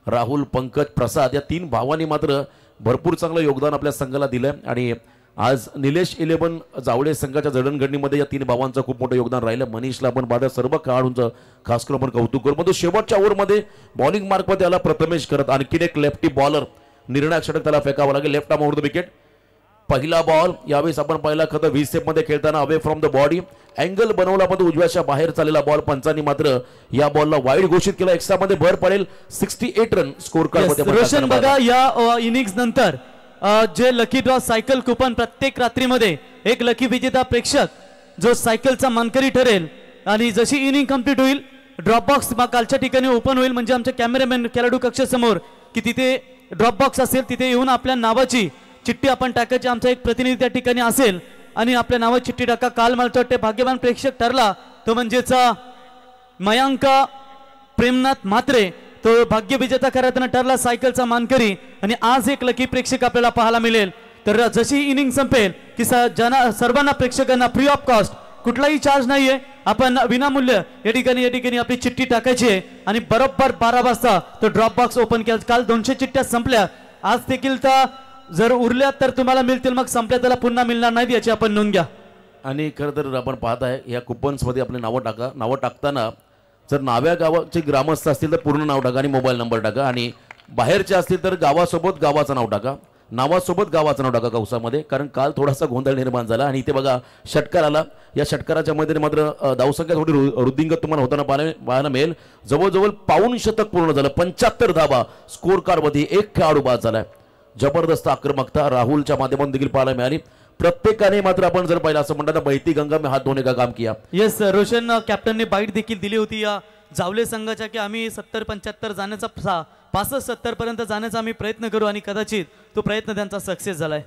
राहुल पंकज प्रसाद या 3 भावांनी मात्र भरपूर चांगलं योगदान आपल्या संघाला दिलंय आणि आज निलेश 11 जावळे संघाच्या जडणघडणीमध्ये या 3 भावांचं खूप मोठं योगदान राहिलं. मनीषला आपण बाद सर्व खेळाडूंचं खास करून आपण कौतुक करू. पण तो शेवटच्या ओव्हरमध्ये बॉलिंग मार्कमध्ये आला प्रथमेश करत. आणखीन एक लेफ्टी बॉलर निर्णायक षटक त्याला फेकावं लागेल. Left arm over the wicket. पहिला बॉल यावेळेस आपण पाहिला खरं व्हीसेप मध्ये खेळताना away from the body angle बनवला, पण उजव्याच्या बाहेर चाललेला बॉल पंचांनी मात्र या बॉलला वाईड घोषित केला. एक्स्ट्रा मध्ये भर पडेल. 68 रन स्कोर कार्ड. रोशन बघा या इनिंग्स नंतर जे लकी ड्रॉ सायकल कुपन प्रत्येक रात्रीमध्ये एक लकी विजेता प्रेक्षक जो सायकलचा मानकरी ठरेल आणि जशी इनिंग कंप्लीट होईल ड्रॉप बॉक्स कालच्या ठिकाणी ओपन होईल, म्हणजे आमच्या कॅमेरामॅन खेळाडू कक्षासमोर की तिथे ड्रॉप बॉक्स असेल, तिथे येऊन आपल्या नावाची चिठ्ठी आपण टाकायची. आमचा एक प्रतिनिधी त्या ठिकाणी असेल आणि आपल्या नावाची चिठ्ठी टाका. काल मला वाटते भाग्यवान प्रेक्षक ठरला तो म्हणजेच मयांक प्रेमनाथ म्हात्रे, तो भाग्यविजेता खरं ठरला सायकलचा मानकरी. आणि आज एक लकी प्रेक्षक आपल्याला पाहायला मिळेल. तर जशी इनिंग संपेल की सर्वांना प्रेक्षकांना फ्री ऑफ कॉस्ट, कुठलाही चार्ज नाहीये, आपण विनामूल्य या ठिकाणी आपली चिठ्ठी टाकायची आहे आणि बरोबर 12 वाजता तो ड्रॉप बॉक्स ओपन केला. काल 200 चिठ्ठ्या संपल्या, आज देखील तर जर उरल्या तर तुम्हाला मिळतील, मग संपल्या त्याला पुन्हा मिळणार नाही, याची आपण नोंद घ्या. आणि खरं तर आपण पाहताय या कुपन्स मध्ये आपले नावं टाका. नावं टाकताना जर नाव्या गावाचे ग्रामस्थ असतील तर पूर्ण नाव टाका आणि मोबाईल नंबर टाका, आणि बाहेरचे असतील तर गावासोबत गावाचं नाव टाका, नावासोबत गावाचं नाव टाका कंसामध्ये, कारण काल थोडासा गोंधळ निर्माण झाला. आणि इथे बघा षटकार आला. या षटकाराच्या मध्ये मात्र धावसंख्या थोडी वृद्धिंगत तुम्हाला होताना पाहायला मिळेल. जवळजवळ पाऊण शतक पूर्ण झालं. 75 धावा स्कोर कार्ड मध्ये. एक खेळाडू बाद झालाय. जबरदस्त आक्रमकता राहुलच्या माध्यमातून देखील पाहायला मिळाली. प्रत्येकाने मात्र आपण जर पाहिलं असं म्हणतात बहती गंगा में हात धोने का काम किया. येस, रोशन कॅप्टनने बाईट देखील दिली होती या जावले संघाच्या की आम्ही 70-75 जाण्याचा 65-70 पर्यंत जाण्याचा आम्ही प्रयत्न करू आणि कदाचित तो प्रयत्न त्यांचा सक्सेस झालाय.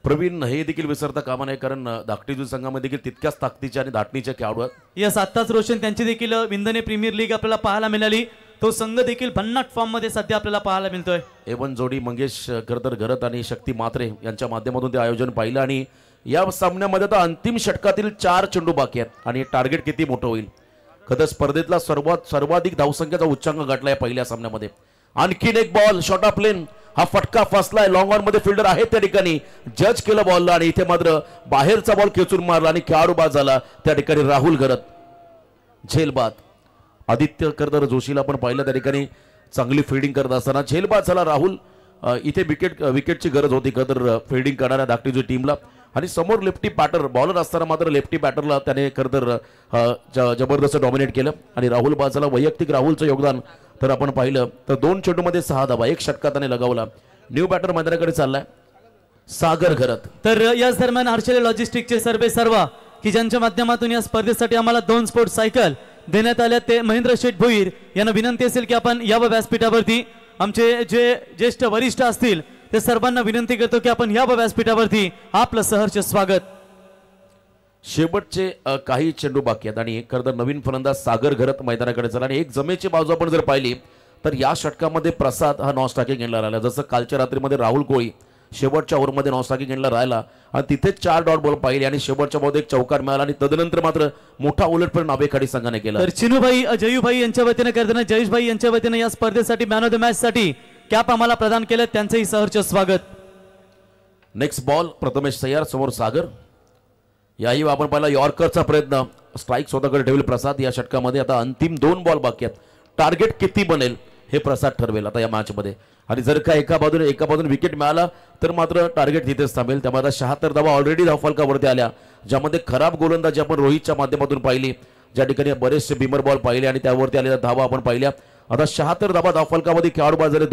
प्रवीण हे देखील विसरता कामा नये, कारण धाकटी संघामध्ये देखील तितक्याच ताकदीचे आणि धाटणीचे खेळाडू आहेत. येस, आत्ताच रोशन त्यांची देखील विंधने प्रीमियर लीग आपल्याला पाहायला मिळाली. तो संघ देखील भन्नाट फॉर्म मध्ये सध्या आपल्याला पाहायला मिळतोय. एवन जोडी मंगेश खरतर घरत आणि शक्ती म्हात्रे यांच्या माध्यमातून ते आयोजन पाहिलं. आणि या सामन्यामध्ये आता अंतिम षटकातील 4 चेंडू बाकी आहेत आणि टार्गेट किती मोठं होईल. खरं स्पर्धेतला सर्वाधिक धावसंख्येचा उच्चांक गाठला या पहिल्या सामन्यामध्ये. आणखीन एक बॉल शॉर्ट ऑफ लेन, हा फटका फसलाय, लॉंग ऑन मध्ये फिल्डर आहे त्या ठिकाणी, जज केलं बॉलला आणि इथे मात्र बाहेरचा बॉल खेचून मारला आणि खेळाडू बाद झाला त्या ठिकाणी राहुल घरत. झेलबाद आदित्य करदर जोशीला पण पाहिलं त्या ठिकाणी चांगली फिल्डिंग करत असताना झेलबाद झाला राहुल. इथे विकेटची गरज होती करदर फिल्डिंग करणाऱ्या धाकटीची टीमला आणि समोर लेफ्टी बॅटर बॉलर असताना मात्र लेफ्टी बॅटरला त्याने करदर जबरदस्त डॉमिनेट केलं आणि राहुल बाद झाला. वैयक्तिक राहुलचं योगदान तर आपण पाहिलं तर 2 चेंडूमध्ये 6 धावा, 1 षटका त्याने लगावला. न्यू बॅटर मैदानाकडे चाललाय सागर घरत. तर याच दरम्यान हर्षले लॉजिस्टिकचे सर्वे सर्वा की ज्यांच्या माध्यमातून या स्पर्धेसाठी आम्हाला 2 स्पोर्ट्स सायकल देण्यात आल्या ते महेंद्र शेठ भोईर यांना विनंती असेल की आपण या व्यासपीठावरती आमचे जे ज्येष्ठ वरिष्ठ असतील ते सर्वांना विनंती करतो की आपण या व्यासपीठावरती आपलं सहर्ष स्वागत. शेवटचे काही चेंडू बाकी आहेत आणि करदर नवीन फलंदाज सागर घरत मैदानाकडे चला आणि एक जमेची बाजू आपण जर पाहिली तर या षटकामध्ये प्रसाद हा नॉन स्ट्रायकिंग एंडला राहिला. जसं कालच्या रात्रीमध्ये राहुल कोळी शेवटच्या ओव्हरमध्ये नॉन स्ट्रायकिंग एंडला राहिला आणि तिथे 4 डॉट बॉल पाहिले आणि शेवटच्या बॉल एक चौकार मिळाला आणि तदनंतर मात्र मोठा उलटफेर नावेखाडी संघाने केला. तर चिनूभाई जयूभाई यांच्या वतीने करताना जयेशभाई यांच्या वतीने या स्पर्धेसाठी मॅन ऑफ द मॅच साठी कॅप आम्हाला प्रदान केलं, त्यांचंही सहर्ष स्वागत. नेक्स्ट बॉल प्रथमेश तयार, समोर सागर. याही आपण पाहिला यॉर्करचा प्रयत्न, स्ट्राईक स्वतःकडे ठेवले प्रसाद या षटकामध्ये. आता अंतिम 2 बॉल बाकी आहेत, टार्गेट किती बनेल हे प्रसाद ठरवेल आता या मॅच मध्ये आणि जर का एका बाजूने विकेट मिळाला तर मात्र टार्गेट तिथेच थांबेल. त्यामुळे 76 धावा ऑलरेडी धावफलकावरती आल्या, ज्यामध्ये खराब गोलंदाजी आपण रोहितच्या माध्यमातून पाहिली, ज्या ठिकाणी बरेचसे बिमर बॉल पाहिले आणि त्यावरती आलेल्या धावा आपण पाहिल्या. आता 76 धावा धावफलकामध्ये खेळाडू बाद झाले.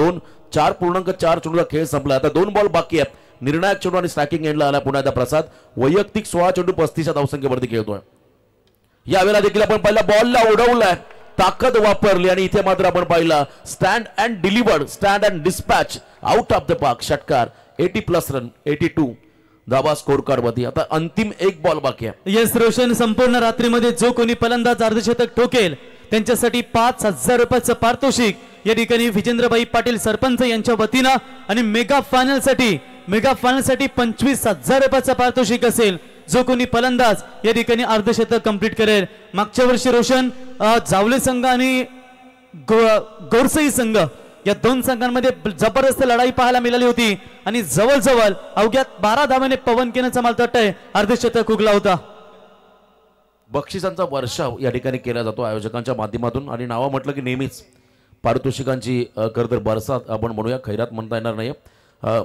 4.4 चेंडूचा खेळ संपला. आता 2 बॉल बाकी आहेत, निर्णायक चेंडू आणि स्ट्रायकिंग एंडला आला पुन्हा एकदा प्रसाद. वैयक्तिक 16 चेंडू 35 धावसंख्येवरती खेळतोय. यावेळेला देखील आपण पाहिला बॉलला उडवलाय, ताकद वापरली आणि इथे मात्र आपण पाहिला stand and delivered, stand and dispatch out of the park, षटकार. 80+ रन, 82 धावा स्कोर कार्ड वरती. आता अंतिम 1 बॉल बाकी आहे. यस रोशन, संपूर्ण रात्रीमध्ये जो कोणी फलंदाज अर्धशतक ठोकेल त्यांच्यासाठी 5,000 रुपयाचं पारितोषिक या ठिकाणी विजेंद्रभाई पाटील सरपंच यांच्या वतीनं आणि मेगा फायनल साठी 25,000 रुपयाचं पारितोषिक असेल जो कोणी फलंदाज या ठिकाणी अर्धशतक कंप्लीट करेल. मागच्या वर्षी रोशन जावले संघ आणि गोरसई संघ या 2 संघांमध्ये जबरदस्त लढाई पाहायला मिळाली होती आणि जवळजवळ अवघ्या 12 धावाने पवन केनचा मला वाटतंय अर्धशतक उगला होता. बक्षिसांचा वर्षाव या ठिकाणी केला जातो आयोजकांच्या माध्यमातून आणि नावा म्हटलं की नेहमीच पारितोषिकांची करदर बरसात आपण म्हणूया, खैरात म्हणता येणार नाही.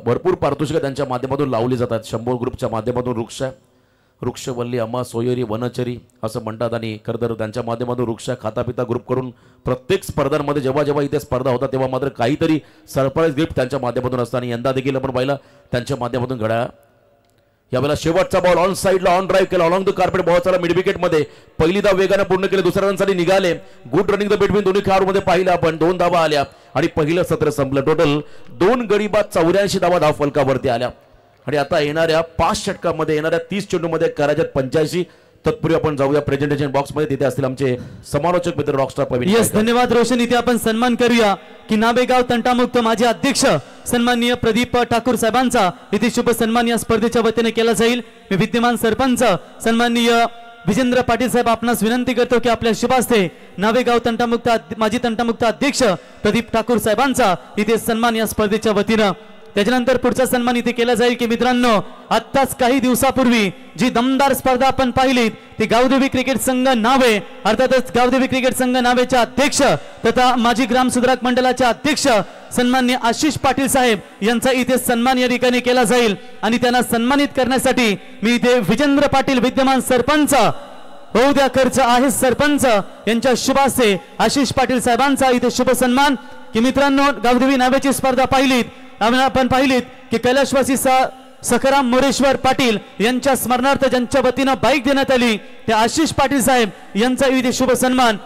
भरपूर पारितोषिकं त्यांच्या माध्यमातून लावली जातात. 100 ग्रुपच्या माध्यमातून वृक्षवल्ली अम्मा सोयरी वनचरी असं म्हणतात आणि खरंतर त्यांच्या माध्यमातून वृक्ष खातापिता ग्रुप करून प्रत्येक स्पर्धांमध्ये जेव्हा इथे स्पर्धा होता तेव्हा मात्र काहीतरी सरप्राईज गिफ्ट त्यांच्या माध्यमातून असतं आणि यंदा देखील आपण पाहिलं त्यांच्या माध्यमातून घड्याळ. यावेळेला शेवटचा बॉल ऑन साईडला ऑन ड्राईव्ह केला, ऑलॉंग द कार्पेट बॉल चला मिड विकेट मध्ये. पहिली धाव वेगाने पूर्ण केली, दुसऱ्या रनसाठी निघाले. गुड रनिंग द बिटवीन दोन्ही खेळाडूमध्ये पाहिलं आपण. 2 धावा आल्या आणि पहिलं सत्र संपलं. टोटल 2 गडी बाद 84 धावा धाव फलकावरती आल्या आणि आता येणाऱ्या 5 षटकामध्ये येणाऱ्या 30 चेंडूमध्ये करायच्यात 85. तत्पूर्वी आपण जाऊया प्रेझेंटेशन बॉक्स मध्ये, तिथे असतील आमचे समालोचक मित्र रॉकस्टार प्रवीण. यस, धन्यवाद रोशन. इथे आपण सन्मान करूया की नाबेगाव तंटामुक्त माजी अध्यक्ष सन्माननीय प्रदीप ठाकूर साहेबांचा इथे शुभ सन्मान या स्पर्धेच्या वतीने केला जाईल. मी विद्यमान सरपंच सन्माननीय विजेंद्र पाटील साहेब आपणास विनंती करतो की आपल्या शुभ हस्ते नावेगाव तंटामुक्त माजी तंटामुक्त अध्यक्ष प्रदीप ठाकूर साहेबांचा इथे सन्मान या स्पर्धेच्या वतीनं. त्याच्यानंतर पुढचा सन्मान इथे केला जाईल की मित्रांनो आत्ताच काही दिवसापूर्वी जी दमदार स्पर्धा आपण पाहिली ती गावदेवी क्रिकेट संघ नावे, अर्थातच गावदेवी क्रिकेट संघ नावेच्या अध्यक्ष तथा माजी ग्राम सुधारक मंडळाचे अध्यक्ष सन्माननीय आशिष पाटील साहेब यांचा इथे सन्मान या ठिकाणी केला जाईल आणि त्यांना सन्मानित करण्यासाठी मी इथे विजेंद्र पाटील विद्यमान सरपंच होऊ द्या खर्च आहे सरपंच यांच्या शुभ हस्ते आशिष पाटील साहेबांचा इथे शुभ सन्मान. की मित्रांनो गावदेवी नावेची स्पर्धा पाहिलीत आपण पाहिलीत की कैलाशवासी सखाराम मोरेश्वर पाटील यांच्या स्मरणार्थ ज्यांच्या वतीनं बाईक देण्यात आली ते आशिष पाटील साहेब यांचा इथे शुभ सन्मान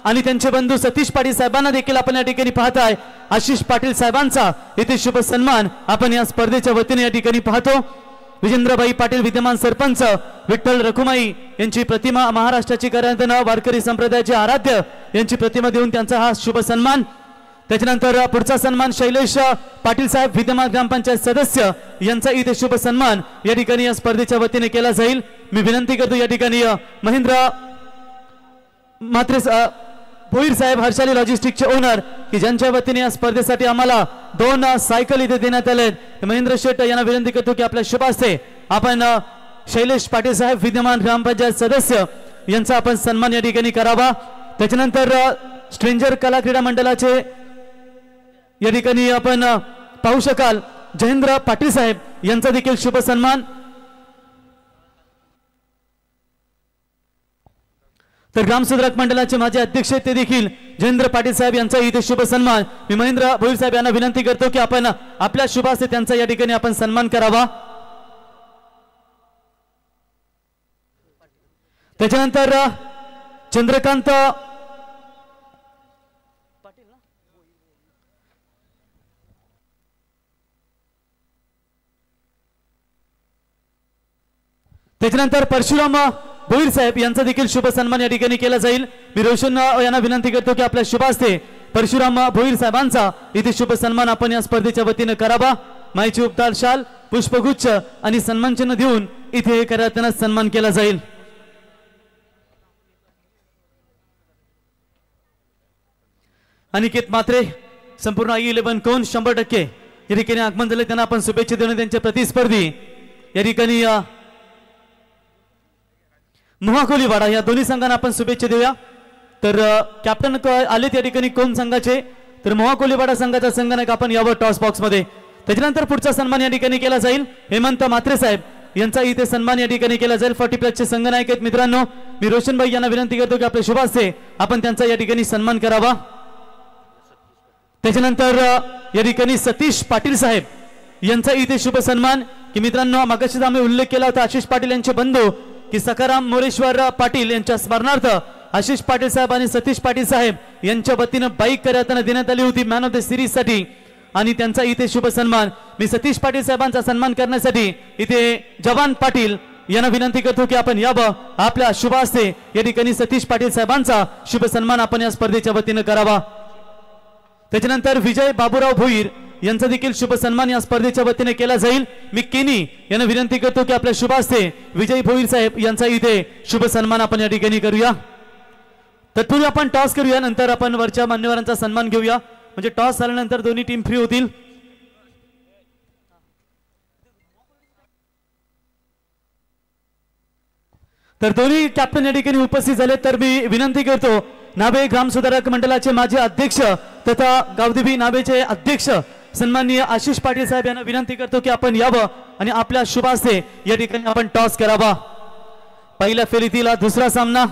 आणि त्यांचे बंधू सतीश पाटील साहेबांना देखील आपण या ठिकाणी पाहताय. आशिष पाटील साहेबांचा इथे शुभ सन्मान आपण या स्पर्धेच्या वतीने या ठिकाणी पाहतो. विजेंद्रभाई पाटील विद्यमान सरपंच विठ्ठल रखुमाई यांची प्रतिमा, महाराष्ट्राची कराधना वारकरी संप्रदायाचे आराध्य यांची प्रतिमा देऊन त्यांचा हा शुभ सन्मान. त्याच्यानंतर पुढचा सन्मान शैलेश पाटील साहेब विद्यमान ग्रामपंचायत सदस्य यांचा इथे शुभ सन्मान या ठिकाणी या स्पर्धेच्या वतीने केला जाईल. मी विनंती करतो या ठिकाणी महेंद्र म्हात्रे भोईर साहेब हर्षाली लॉजिस्टिकचे ओनर की ज्यांच्या वतीने या स्पर्धेसाठी आम्हाला 2 सायकल इथे देण्यात आले. महेंद्र शेट यांना विनंती करतो की आपल्या शुभ हस्ते आपण शैलेश पाटील साहेब विद्यमान ग्रामपंचायत सदस्य यांचा आपण सन्मान या ठिकाणी करावा. त्याच्यानंतर स्ट्रेंजर कला क्रीडा मंडळाचे या ठिकाणी आपण पाहू शकाल जयेंद्र पाटील साहेब यांचा देखील शुभ सन्मान. तर ग्रामसुधारक मंडळाचे माजी अध्यक्ष ते देखील जयेंद्र पाटील साहेब यांचा इथे शुभ सन्मान. मी महेंद्र भोईर साहेब यांना विनंती करतो की आपण आपल्या शुभ हस्ते त्यांचा या ठिकाणी आपण सन्मान करावा. त्याच्यानंतर चंद्रकांत त्याच्यानंतर परशुराम भोईर साहेब यांचा देखील शुभ सन्मान या ठिकाणी केला जाईल. मी रोशन यांना विनंती करतो की आपल्या शुभ हस्ते परशुराम भोईर साहेबांचा इथे शुभ सन्मान आपण या स्पर्धेच्या वतीने करावा. माईची उपदार शाल पुष्पगुच्छ आणि सन्मान चिन्ह देऊन इथे त्यांना सन्मान केला जाईल. अनिकेत मात्रे संपूर्ण I11 कोण 100% या ठिकाणी आगमन झाले त्यांना आपण शुभेच्छा देऊन त्यांचे प्रतिस्पर्धी या ठिकाणी मोहाकोलीवाडा या दोन्ही संघांना आपण शुभेच्छा देऊया. तर कॅप्टन आलेत या ठिकाणी कोण संघाचे तर मोहाकोलीवाडा संघाचा संघनायक आपण यावर टॉस बॉक्स मध्ये. त्याच्यानंतर पुढचा सन्मान या ठिकाणी केला जाईल हेमंत मात्रे साहेब यांचा इथे सन्मान या ठिकाणी केला जाईल. 40+ चे संघनायक आहेत मित्रांनो. मी रोशनभाई यांना विनंती करतो की आपल्या शुभ हस्ते आपण त्यांचा या ठिकाणी सन्मान करावा. त्याच्यानंतर या ठिकाणी सतीश पाटील साहेब यांचा इथे शुभ सन्मान की मित्रांनो मागाशीच आम्ही उल्लेख केला होता आशिष पाटील यांचे बंधू की सखाराम मोरेश्वर पाटील यांच्या स्मरणार्थ आशिष पाटील साहेब आणि सतीश पाटील साहेब यांच्या वतीनं बाईक करताना देण्यात आली होती मॅन ऑफ द सिरीज साठी आणि त्यांचा इथे शुभ सन्मान. मी सतीश पाटील साहेबांचा सन्मान करण्यासाठी इथे जवान पाटील यांना विनंती करतो की आपण यावं. आपल्या शुभ हस्ते या ठिकाणी सतीश पाटील साहेबांचा शुभ सन्मान आपण या स्पर्धेच्या वतीनं करावा. त्याच्यानंतर विजय बाबूराव भोईर यांचा देखील शुभ सन्मान या स्पर्धेच्या वतीने केला जाईल. मी केनी यांना विनंती करतो की आपल्या शुभ हस्ते विजय भोईर साहेब यांचा इथे शुभ सन्मान आपण या ठिकाणी करूया. तत्पूर्वी आपण टॉस करूया नंतर आपण वरच्या मान्यवरांचा सन्मान घेऊया म्हणजे टॉस झाल्यानंतर दोन्ही टीम फ्री होतील. तर दोन्ही कॅप्टन या ठिकाणी उपस्थित झाले तर मी विनंती करतो नाभे ग्रामसुधारक मंडळाचे माजी अध्यक्ष तथा गावदेवी नाभेचे अध्यक्ष सन्माननीय आशिष पाटील साहेब यांना विनंती करतो की आपण यावं आणि आपल्या शुभ हस्ते या ठिकाणी आपण टॉस करावा. पहिल्या फेरीतील दुसरा सामना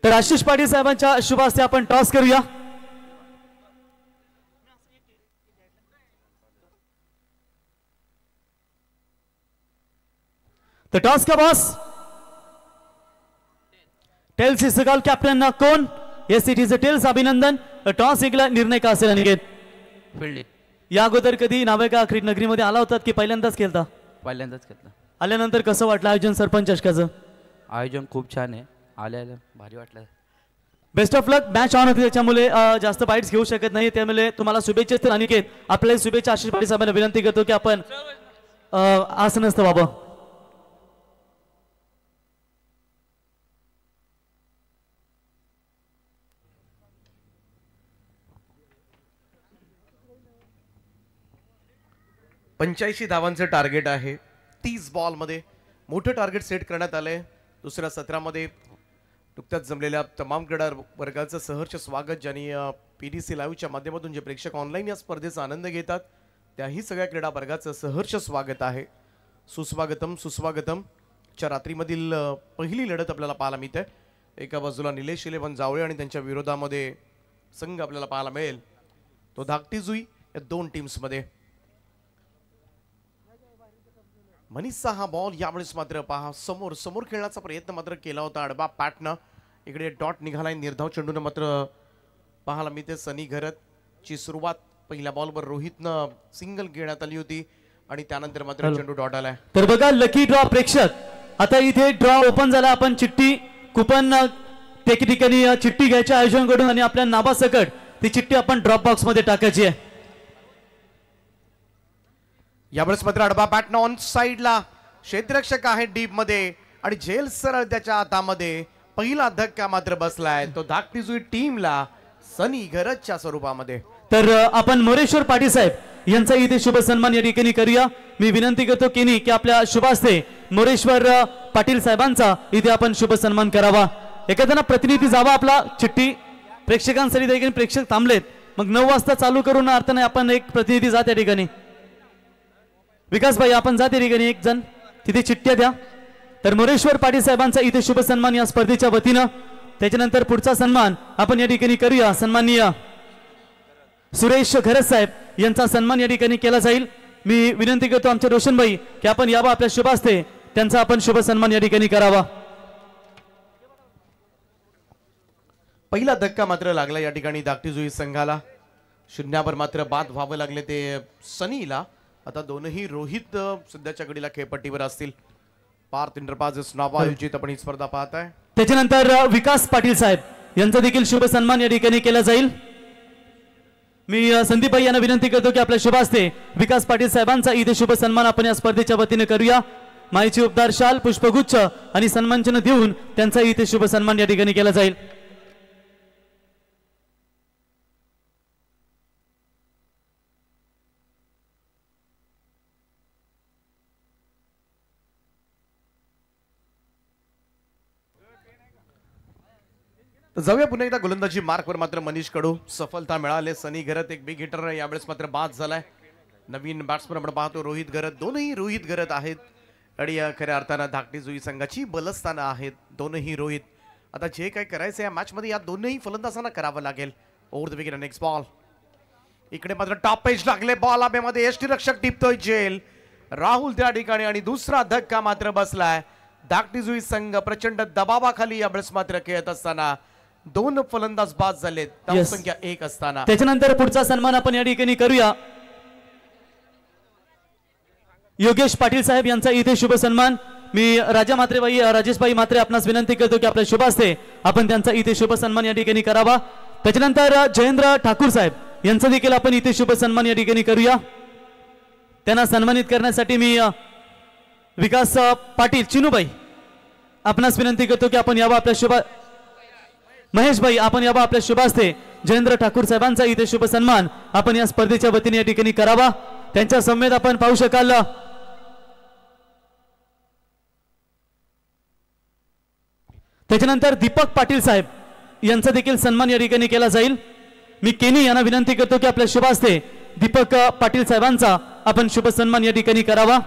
तर आशिष पाटील साहेबांच्या शुभ हस्ते आपण टॉस करूया. तर टॉस का boss tails is the captain कोण yes it is a tails. अभिनंदन. टॉस जिंकला निर्णय का असेल अनिकेत फिल्डिंग या अगोदर कधी नावेका क्रीड नगरीमध्ये आला होतात की पहिल्यांदाच खेळता. पहिल्यांदाच घेतलं. आल्यानंतर कसं वाटलं आयोजन सरपंच चषकाचं. आयोजन खूप छान आहे. आल्या भारी वाटलं. Best of luck. Match on होती त्याच्यामुळे जास्त बाईट्स घेऊ शकत नाही त्यामुळे तुम्हाला शुभेच्छा असतील अनिकेत. आपल्याला शुभेच्छा. आशिष पाटील साहेबांना विनंती करतो की आपण असं नसतं बाबा. पंच्याऐंशी धावांचं टार्गेट आहे. 30 बॉलमध्ये मोठं टार्गेट सेट करण्यात आलंय. दुसऱ्या सत्रामध्ये नुकत्याच जमलेल्या तमाम क्रीडा वर्गाचं सहर्ष स्वागत. ज्यांनी PDC लाईव्हच्या माध्यमातून जे प्रेक्षक ऑनलाईन या स्पर्धेचा आनंद घेतात त्याही सगळ्या क्रीडा वर्गाचं सहर्ष स्वागत आहे. सुस्वागतम सुस्वागतम. च्या रात्रीमधील पहिली लढत आपल्याला पाहायला मिळते. एका बाजूला निलेश 11 जावळे आणि त्यांच्या विरोधामध्ये संघ आपल्याला पाहायला मिळेल तो धाकटी जुई या दोन टीम्समध्ये. मनीषचा हा बॉल यावेळेस मात्र पहा समोर समोर खेळण्याचा प्रयत्न मात्र केला होता अडबा पॅटनं. इकडे डॉट निघालाय. निर्धाव चेंडून मात्र पाहायला मिळते सनी घरत ची सुरुवात. पहिल्या बॉलवर रोहितनं सिंगल घेण्यात आली होती आणि त्यानंतर मात्र चेंडू डॉट आलाय. तर बघा लकी ड्रॉ प्रेक्षक आता इथे ड्रॉ ओपन झाला. आपण चिठ्ठी कुपन त्या ठिकाणी चिठ्ठी घ्यायचे आयोजन करून आणि आपल्या नावासकट ती चिठ्ठी आपण ड्रॉप बॉक्स मध्ये टाकायची आहे. यावेळेस मात्र अडबा बॅटनं ऑन साइडला क्षेत्ररक्षक आहे डीप मध्ये आणि झेल सरळ त्याच्या हातामध्ये. पहिला धक्का मात्र बसलाय तो धाकटी जुई टीमला सनी घरच्या स्वरूपामध्ये. तर आपण मोरेश्वर पाटील साहेब यांचा इथे शुभ सन्मान या ठिकाणी करूया. मी विनंती करतो केनी की आपल्या शुभ हस्ते मोरेश्वर पाटील साहेबांचा इथे आपण शुभ सन्मान करावा. एखाद्याना प्रतिनिधी जावा आपला चिठ्ठी प्रेक्षकांसाठी त्या ठिकाणी प्रेक्षक थांबलेत. मग 9 वाजता चालू करून अर्थ नाही. आपण एक प्रतिनिधी जा त्या ठिकाणी. विकास भाई आपण जा त्या ठिकाणी एक जण तिथे चिठ्ठ्या द्या. तर मोरेश्वर पाटील साहेबांचा इथे शुभ सन्मान या स्पर्धेच्या वतीनं. त्याच्यानंतर पुढचा सन्मान आपण या ठिकाणी करूया. सन्माननीय सुरेश घरत साहेब यांचा सन्मान या ठिकाणी केला जाईल. मी विनंती करतो आमचे रोशन भाई की आपण यावं आपल्या शुभ हस्ते त्यांचा आपण शुभ सन्मान या ठिकाणी करावा. पहिला धक्का मात्र लागला या ठिकाणी धाकटी जुई संघाला. शून्यावर मात्र बाद व्हावं लागले ते सनीला. आता दोनही रोहित सध्याच्या घडीला खेळपट्टीवर असतील. पार्थ इंटरप्राइजेस नावायोजित आपण ही स्पर्धा पाहत आहे. त्याच्यानंतर विकास पाटील साहेब यांचा देखील शुभ सन्मान या ठिकाणी केला जाईल. मी संदीप भाई यांना विनंती करतो की आपल्या शुभ हस्ते विकास पाटील साहेबांचा इथे शुभ सन्मान आपण या स्पर्धेच्या वतीने करूया. माईची उपदार शाल पुष्पगुच्छ आणि सन्मानचिन्ह देऊन त्यांचा इथे शुभ सन्मान या ठिकाणी केला जाईल. जाऊया पुन्हा एकदा गोलंदाजी मार्कवर मात्र मनीष कडू सफलता मिळाले. सनी घरत एक बिग हिटर यावेळेस मात्र बाद झालाय. नवीन बॅट्समन आपण पाहतो रोहित घरत. दोनही रोहित घरत आहेत आणि खऱ्या अर्थानं धाकटी जुई संघाची बलस्थानं आहेत दोनही रोहित. आता जे काय करायचं या मॅच मध्ये या दोनही फलंदाजांना करावं लागेल. Over the wicket next ball. इकडे मात्र टॉप पेज लागले. बॉल आबेमध्ये यष्टीरक्षक टिपतोय झेल. राहुल त्या ठिकाणी आणि दुसरा धक्का मात्र बसलाय. धाकटी जुई संघ प्रचंड दबावाखाली यावेळेस मात्र खेळत असताना 2 फलंदाज बाद झालेत. धावसंख्या 1 असताना. त्याच्यानंतर पुढचा सन्मान आपण या ठिकाणी करूया. योगेश पाटील साहेब यांचा इथे शुभ सन्मान. मी राजेश भाई मात्रे आपणास विनंती करतो की आपल्या शुभ हस्ते आपण त्यांचा इथे शुभ सन्मान या ठिकाणी करावा. त्याच्यानंतर जयेंद्र ठाकूर साहेब यांचा देखील आपण इथे शुभ सन्मान या ठिकाणी करूया. त्यांना सन्मानित करण्यासाठी मी विकास पाटील चिनूबाई आपणास विनंती करतो की आपण यावं आपल्या शुभ. महेश भाई आपण यावं आपल्या शुभ हस्ते जयेंद्र ठाकूर साहेबांचा इथे शुभ सन्मान आपण या स्पर्धेच्या वतीने या ठिकाणी करावा. त्यांच्या समेत आपण पाहू शकाल त्याच्यानंतर दीपक पाटील साहेब यांचा देखील सन्मान या ठिकाणी केला जाईल. मी केनी यांना विनंती करतो की आपल्या शुभ हस्ते दीपक पाटील साहेबांचा आपण शुभ सन्मान या ठिकाणी करावा.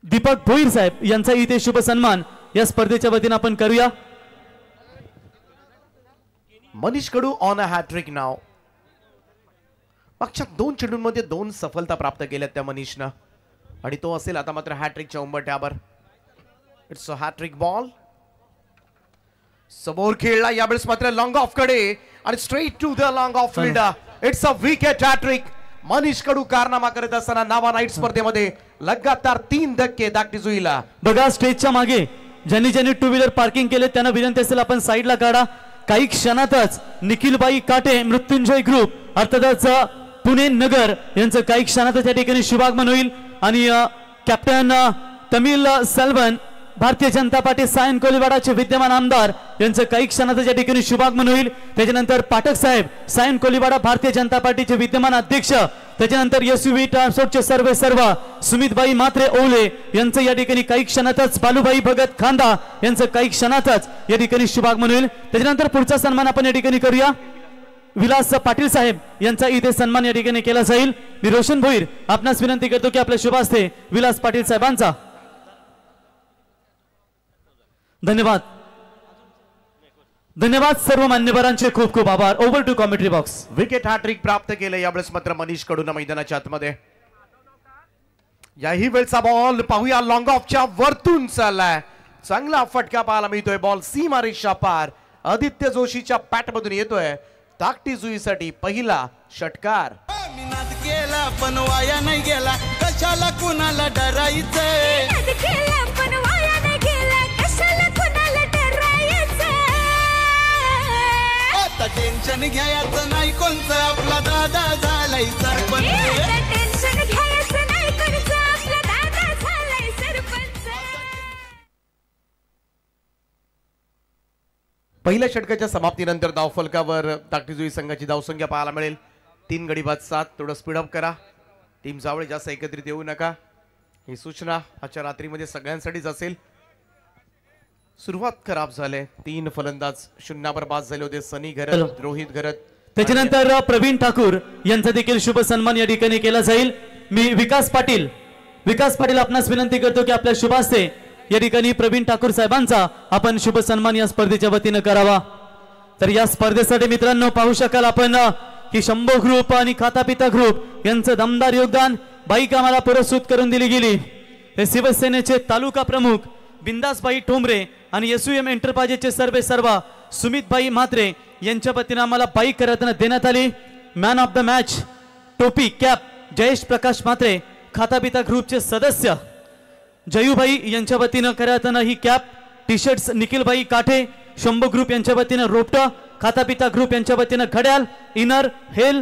दीपक भोईर साहेब यांचा इथे शुभ सन्मान या स्पर्धेच्या वतीने आपण करूया. मनीष कडू ऑन अ हॅट्रिक नाव. मागच्या 2 चेंडूंमध्ये 2 सफलता प्राप्त केल्यात त्या मनीषनं आणि तो असेल आता मात्र हॅट्रिकच्या उंबरठ्यावर. It's a hat-trick ball. समोर खेळला यावेळेस मात्र लॉंग ऑफ कडे आणि straight to the long off fielder. It's a wicket hat-trick. Manish Kadu कारनामा करत असताना नावा नाईट स्पर्धेमध्ये लगातार 3 धक्के धाकटी जुईला. बघा स्टेजच्या मागे ज्यांनी 2 व्हीलर पार्किंग केले त्यांना विनंती असेल आपण साईडला काढा. काही क्षणातच निखिलबाई काटे मृत्युंजय ग्रुप अर्थातच पुणे नगर यांचं काही क्षणातच या ठिकाणी शुभागमन होईल आणि कॅप्टन तमिल सेल्वन भारतीय जनता पार्टी सायन कोलीवाडाचे विद्यमान आमदार यांचं काही क्षणातच या ठिकाणी शुभागमन होईल. त्याच्यानंतर पाठक साहेब सायन कोलीवाडा भारतीय जनता पार्टीचे विद्यमान अध्यक्ष. त्याच्यानंतर एसयूव्ही ट्रान्सपोर्टचे सर्व सुमितबाई मात्रे ओले यांचं या ठिकाणी काही क्षणातच बालूभाई भगत खांदा यांचं काही क्षणातच या ठिकाणी शुभागमन होईल. त्याच्यानंतर पुढचा सन्मान आपण या ठिकाणी करूया. विलास पाटील साहेब यांचा इथे सन्मान या ठिकाणी केला जाईल. मी रोशन भोईर आपणास विनंती करतो की आपल्या शुभ हस्ते विलास पाटील साहेबांचा. धन्यवाद धन्यवाद सर्व मान्यवरांचे खूप खूप आभार. Over to commentary box. Wicket hattrick प्राप्त केलं यावेळेस मात्र मनीष कडून मैदानाच्या आतमध्ये. याही वेळचा बॉल पाहूया लॉंग ऑफच्या वरतून चाललाय. चांगला फटका पाहायला मिळतोय. बॉल सीमा रेषा पार आदित्य जोशीच्या पॅट मधून येतोय. धाकटी जुईसाठी पहिला षटकार. मिनात केला पण वाया नाही गेला. कशाला कुणाला डरायचंय. आता टेन्शन घ्यायचं नाही कोणचं आपला दादा झालाय सरपंच. टेन्शन घ्यायचं नाही पहिल्या षटकाच्या समाप्तीनंतर धावफलकावर ताकटीजुई संघाची धावसंख्या पाहायला मिळेल 3 गडी बाद 7. थोडं स्पीडअप करा, टीम जावळे जास्त एकत्रित येऊ नका, ही सूचना आजच्या रात्रीमध्ये सगळ्यांसाठीच असेल. सुरुवात खराब झाले, 3 फलंदाज शून्यावर बाद झाले होते. सनी घरत, रोहित घरत. त्याच्यानंतर प्रवीण ठाकूर यांचा देखील शुभ सन्मान या ठिकाणी केला जाईल. मी विकास पाटील आपणास विनंती करतो की आपल्या शुभ हस्ते या ठिकाणी प्रवीण ठाकूर साहेबांचा आपण शुभ सन्मान या स्पर्धेच्या वतीनं करावा. तर या स्पर्धेसाठी मित्रांनो पाहू शकाल आपण की शंभो ग्रुप आणि खातापिता ग्रुप यांचं दमदार योगदान बाईक आम्हाला पुरस्कृत करून दिली गेली. हे शिवसेनेचे तालुका प्रमुख बिंदासबाई ठोंबरे आणि एसयूएम एंटरप्राइजेसचे सर्वा सुमितबाई म्हात्रे यांच्या वतीनं आम्हाला बाईक रत्न देण्यात आली. मॅन ऑफ द मॅच टोपी कॅप जयेश प्रकाश म्हात्रे, खातापिता ग्रुपचे सदस्य जयूबाई यांच्या वतीनं करताना ही cap, T shirts Nikhilbai Kathe Shambhu group यांच्या वतीनं रोपटा, खातापिता ग्रुप यांच्या वतीनं घड्याल, इनर हेल.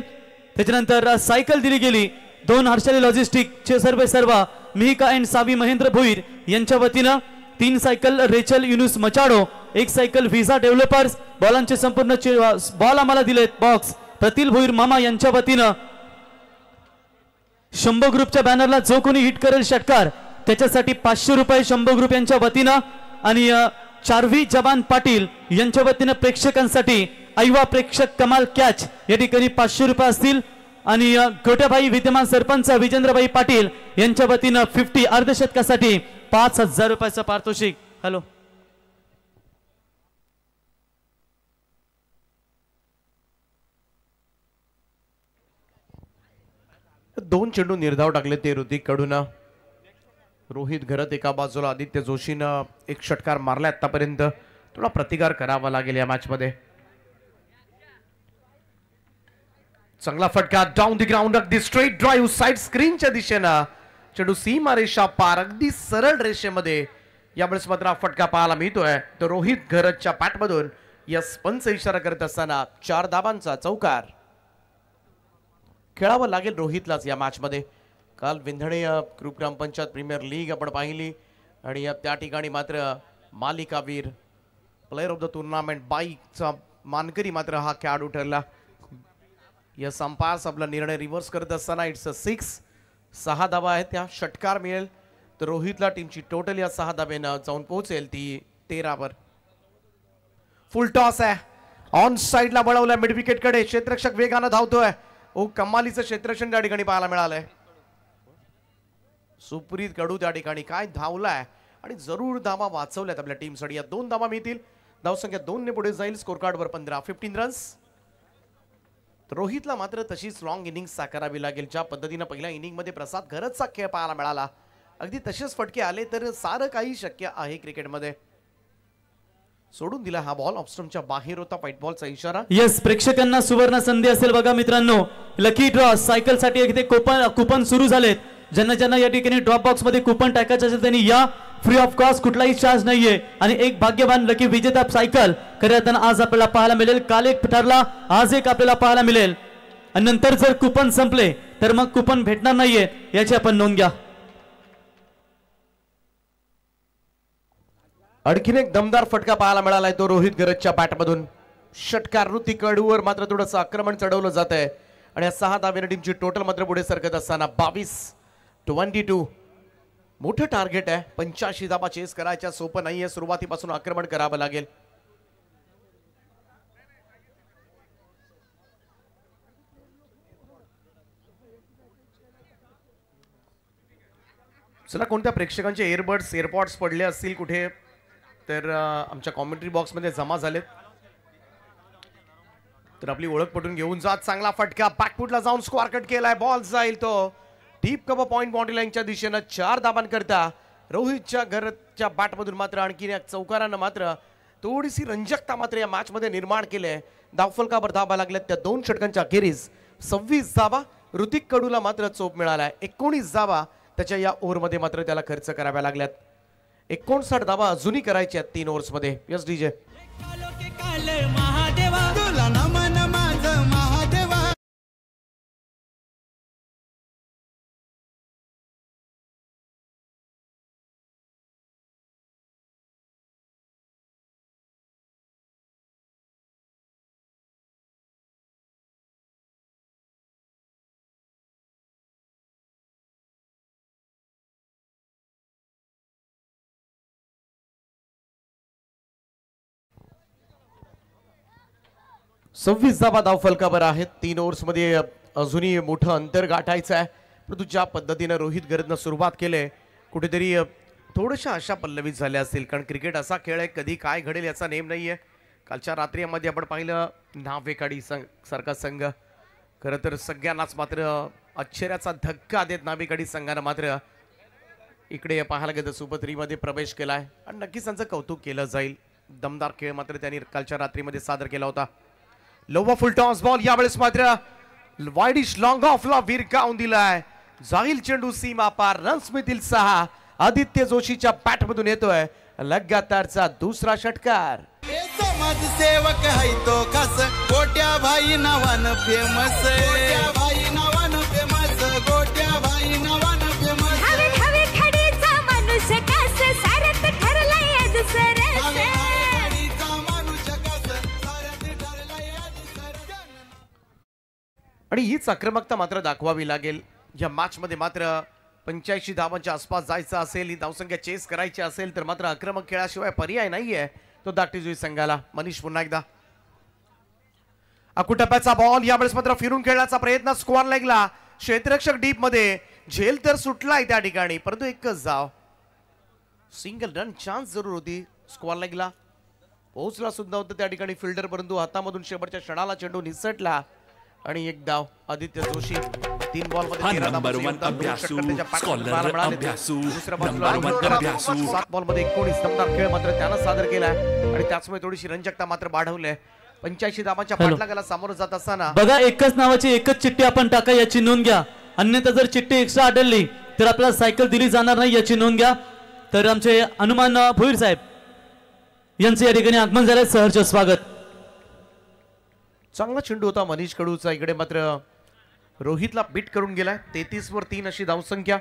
त्याच्यानंतर सायकल दिली गेली 2 हर्षाली लॉजिस्टिकचे सर्वा मिहिका अँड सावी महेंद्र भोईर यांच्या वतीनं 3 cycle Rachel Yunus Machado, 1 cycle Visa Developers. बॉलांचे संपूर्ण बॉल आम्हाला दिलेत बॉक्स प्रतील भोईर मामा यांच्या वतीनं. शंभू ग्रुपच्या बॅनरला जो कोणी हिट करेल षटकार त्याच्यासाठी 500 रुपये शंभू ग्रुप यांच्या वतीनं. आणि चारवी जवान पाटील यांच्या वतीनं प्रेक्षकांसाठी ऐवा प्रेक्षक कमाल कॅच या ठिकाणी 500 रुपये असतील. आणि गोट्याबाई विद्यमान सरपंच विजेंद्रबाई पाटील यांच्या वतीनं 50 अर्धशतकासाठी 5000 रुपयाचं पारितोषिक. हॅलो, दोन चेंडू निर्धाव टाकले ते ऋतिक कडून. रोहित घरत एका बाजूला, आदित्य जोशीनं 1 षटकार मारला आतापर्यंत. थोडा प्रतिकार करावा लागेल या मॅच मध्ये. चांगला फटका डाऊन द ग्राउंड, अगदी स्ट्रेट ड्राईव्ह साइड स्क्रीनच्या दिशेनं. चेंडू सीमा रेषा पार, अगदी सरळ रेषेमध्ये यावेळेस मात्र फटका पाहायला मिळतोय. तर रोहित घरतच्या पॅटमधून यस पंच इशारा करत असताना 4 धावांचा चौकार. खेळावं लागेल रोहितलाच या मॅच मध्ये. काल विंधणे ग्रुप ग्रामपंचायत प्रीमियर लीग आपण पाहिली आणि त्या ठिकाणी मात्र मालिकावीर प्लेयर ऑफ द टुर्नामेंट बाईकचा मानकरी मात्र हा खेळाडू ठरला. या संपास आपला निर्णय रिव्हर्स करत असताना इट्स अ 6. 6 धावा आहेत, त्या षटकार मिळेल तर रोहितला टीमची टोटल या 6 धाब्यानं जाऊन पोहोचेल ती 13 वर. फुल टॉस आहे, ऑन साइडला वळवलाय मिड विकेट कडे. क्षेत्ररक्षक वेगानं धावतोय. कमालीचं क्षेत्ररक्षण त्या ठिकाणी पाहायला मिळालंय. सुप्रीत कडू त्या ठिकाणी काय धावलाय आणि जरूर धावा वाचवल्यात आपल्या टीमसाठी. या 2 धावा मिळतील, धावसंख्या 2 ने पुढे जाईल. स्कोर कार्ड वर 15 रन्स. रोहितला मात्र तशीच लॉंग इनिंग साकारावी लागेल. ज्या पद्धतीनं पहिल्या इनिंग मध्ये प्रसाद घरतचा खेळ पाहायला मिळाला, अगदी तसेच फटके आले तर सारं काही शक्य आहे क्रिकेटमध्ये. सोडून दिला हा बॉल, ऑफस्टंपच्या बाहेर होता. व्हाईट बॉलचा इशारा. यस, प्रेक्षकांना सुवर्ण संधी असेल बघा मित्रांनो. लकी ड्रॉ सायकल साठी इथे कुपन सुरू झालेत. ज्यांना या ठिकाणी ड्रॉप बॉक्स मध्ये कुपन टाकायचं असेल त्यांनी या, फ्री ऑफ कॉस्ट, कुठलाही चार्ज नाहीये. आणि एक भाग्यवान लकी विजेता सायकल करताना आज आपल्याला पाहायला मिळेल. काल एक ठरला, आज एक आपल्याला पाहायला मिळेल. आणि नंतर जर कुपन संपले तर मग कुपन भेटणार नाहीये, याची आपण नोंद घ्या. आणखीन एक दमदार फटका पाहायला मिळालाय तो रोहित घरतच्या बॅटमधून. षटकार ऋतिक कडूवर मात्र थोडंसं आक्रमण चढवलं जात आहे. आणि या 6 धाब्याने टीमची टोटल मात्र पुढे सरकत असताना 22. मोठं टार्गेट आहे, 85 धाबा चेस करायच्या. सोपं नाहीये, सुरुवातीपासून आक्रमण करावं लागेल. चला, कोणत्या प्रेक्षकांचे एअरबड्स एअरपॉड्स पडले असतील कुठे तर आमच्या कॉमेंट्री बॉक्स मध्ये जमा झालेत तर आपली ओळख पटून घेऊन जा. चांगला फटका बॅकफुटला जाऊन स्क्वार कट केलाय. बॉल जाईल तो डीप कव्हर पॉइंट बाउंड्री लाईनच्या दिशेनं. 4 धाबांकरता रोहितच्या घरच्या बॅटमधून मात्र आणखी एक चौकारानं मात्र थोडीशी रंजकता मात्र या मॅच मध्ये निर्माण केली आहे. धावफलकावर धाबा लागल्यात त्या 2 षटकांच्या अखेरीस 26 धाबा. ऋतिक कडूला मात्र चोप मिळालाय. 19 धाबा त्याच्या या ओव्हरमध्ये मात्र त्याला खर्च कराव्या लागल्यात. 59 धाबा अजूनही करायच्या 3 ओव्हर्समध्ये. Yes DJ. तुला नमन माझं महादेवा. 26 धावा धावफलकावर आहेत. 3 ओव्हर्स मध्ये अजूनही मोठं अंतर गाठायचं आहे. परंतु ज्या पद्धतीनं रोहित गरजनं सुरुवात केले कुठेतरी थोड्याशा अशा पल्लवीत झाल्या असतील. कारण क्रिकेट असा खेळ आहे कधी काय घडेल याचा नेम नाहीये. कालच्या रात्रीमध्ये आपण पाहिलं नावेकाडी सारखा संघ खरं तर सगळ्यांनाच मात्र आश्चर्याचा धक्का देत नावेकाडी संघानं मात्र इकडे पाहायला गेलं सुपर 3 मध्ये प्रवेश केलाय आणि नक्कीच त्यांचं कौतुक केलं जाईल. दमदार खेळ मात्र त्यांनी कालच्या रात्रीमध्ये सादर केला होता. लोवा फुल टॉस बॉल यावेळेस मात्र वाईडिश लॉंग ऑफला विरकावून दिलाय. जाईल चेंडू सीमा पार. रन्स मिळतील 6. आदित्य जोशीच्या बॅट मधून येतोय लगातारचा दुसरा षटकार. समाजसेवक है तो खास गोट्या भाई नावानं फेमस. गोट्या भाई नावानं फेमस. गोट्या भाई नावानं फेमस. हवे हवे खडीचा मनुष्य कास सारत ठरलाय आज सरस. आणि हीच आक्रमकता मात्र दाखवावी लागेल. या मॅच मध्ये मात्र 85 धावांच्या आसपास जायचं असेल, ही धावसंख्या चेस करायची असेल तर मात्र आक्रमक खेळाशिवाय पर्याय नाहीये तो दाटीजुई संघाला. मनीष पुन्हा एकदा अकुटप्प्याचा बॉल यावेळेस मात्र फिरून खेळण्याचा प्रयत्न. स्क्वेअर लेगला क्षेत्ररक्षक डीप मध्ये झेल तर सुटलाय त्या ठिकाणी परंतु एकच धाव. सिंगल रन चान्स जरूर होती. स्क्वेअर लेगला पोहोचला सुद्धा होता त्या ठिकाणी फिल्डर परंतु हातामधून शेवटच्या क्षणाला चेंडू निसटला आणि एक धाव. आदित्य जोशी 3 बॉल मध्ये 13 धावा. 7 बॉल मध्ये 19 दमदार खेळ मात्र त्यानं सादर केलाय आणि त्याचमुळे थोडीशी रंजकता मात्र वाढवली. 85 धावांच्या पाठलागाला सामोरं जात असताना बघा एकच नावाची एकच चिठ्ठी आपण टाका याची नोंद घ्या. अन्यथा जर चिठ्ठी एक्स्ट्रा आढळली तर आपल्याला सायकल दिली जाणार नाही याची नोंद घ्या. तर आमचे हनुमान भोईर साहेब यांचे या ठिकाणी आगमन झाले. सहर्ष स्वागत. चांगला चेंडू होता मनीष कडूचा. इकडे मात्र रोहितला बीट करून गेलाय. 33 वर 3 अशी धावसंख्या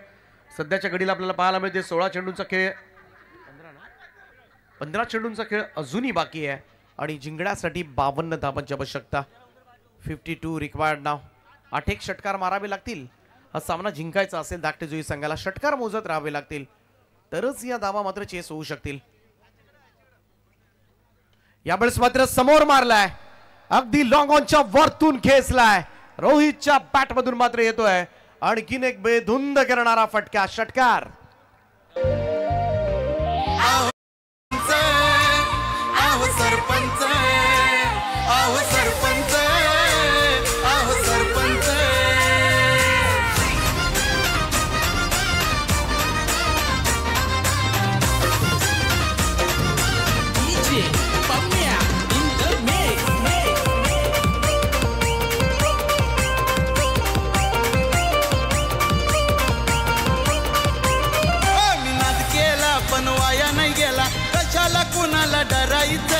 सध्याच्या घडीला आपल्याला पाहायला मिळते. 16 चेंडूंचा खेळ 15 चेंडूंचा खेळ अजूनही बाकी आहे आणि जिंकण्यासाठी 52 धावांची आवश्यकता. 52 रिक्वायर्ड नाव. 8 षटकार मारावे लागतील हा सामना जिंकायचा असेल दाटीजुई संघाला. षटकार मोजत राहावे लागतील तरच या धावा मात्र चेस होऊ शकतील. यावेळेस मात्र समोर मारलाय अगदी लॉंग ऑनच्या वरतून खेचलाय. रोहितच्या बॅट मधून मात्र येतोय आणखीन एक बेधुंद करणारा फटका. षटकार. आहो सरपंच. आहो सरपंच. आहो सरपंच. पण वाया नाही गेला कशाला कुणाला डरायचं.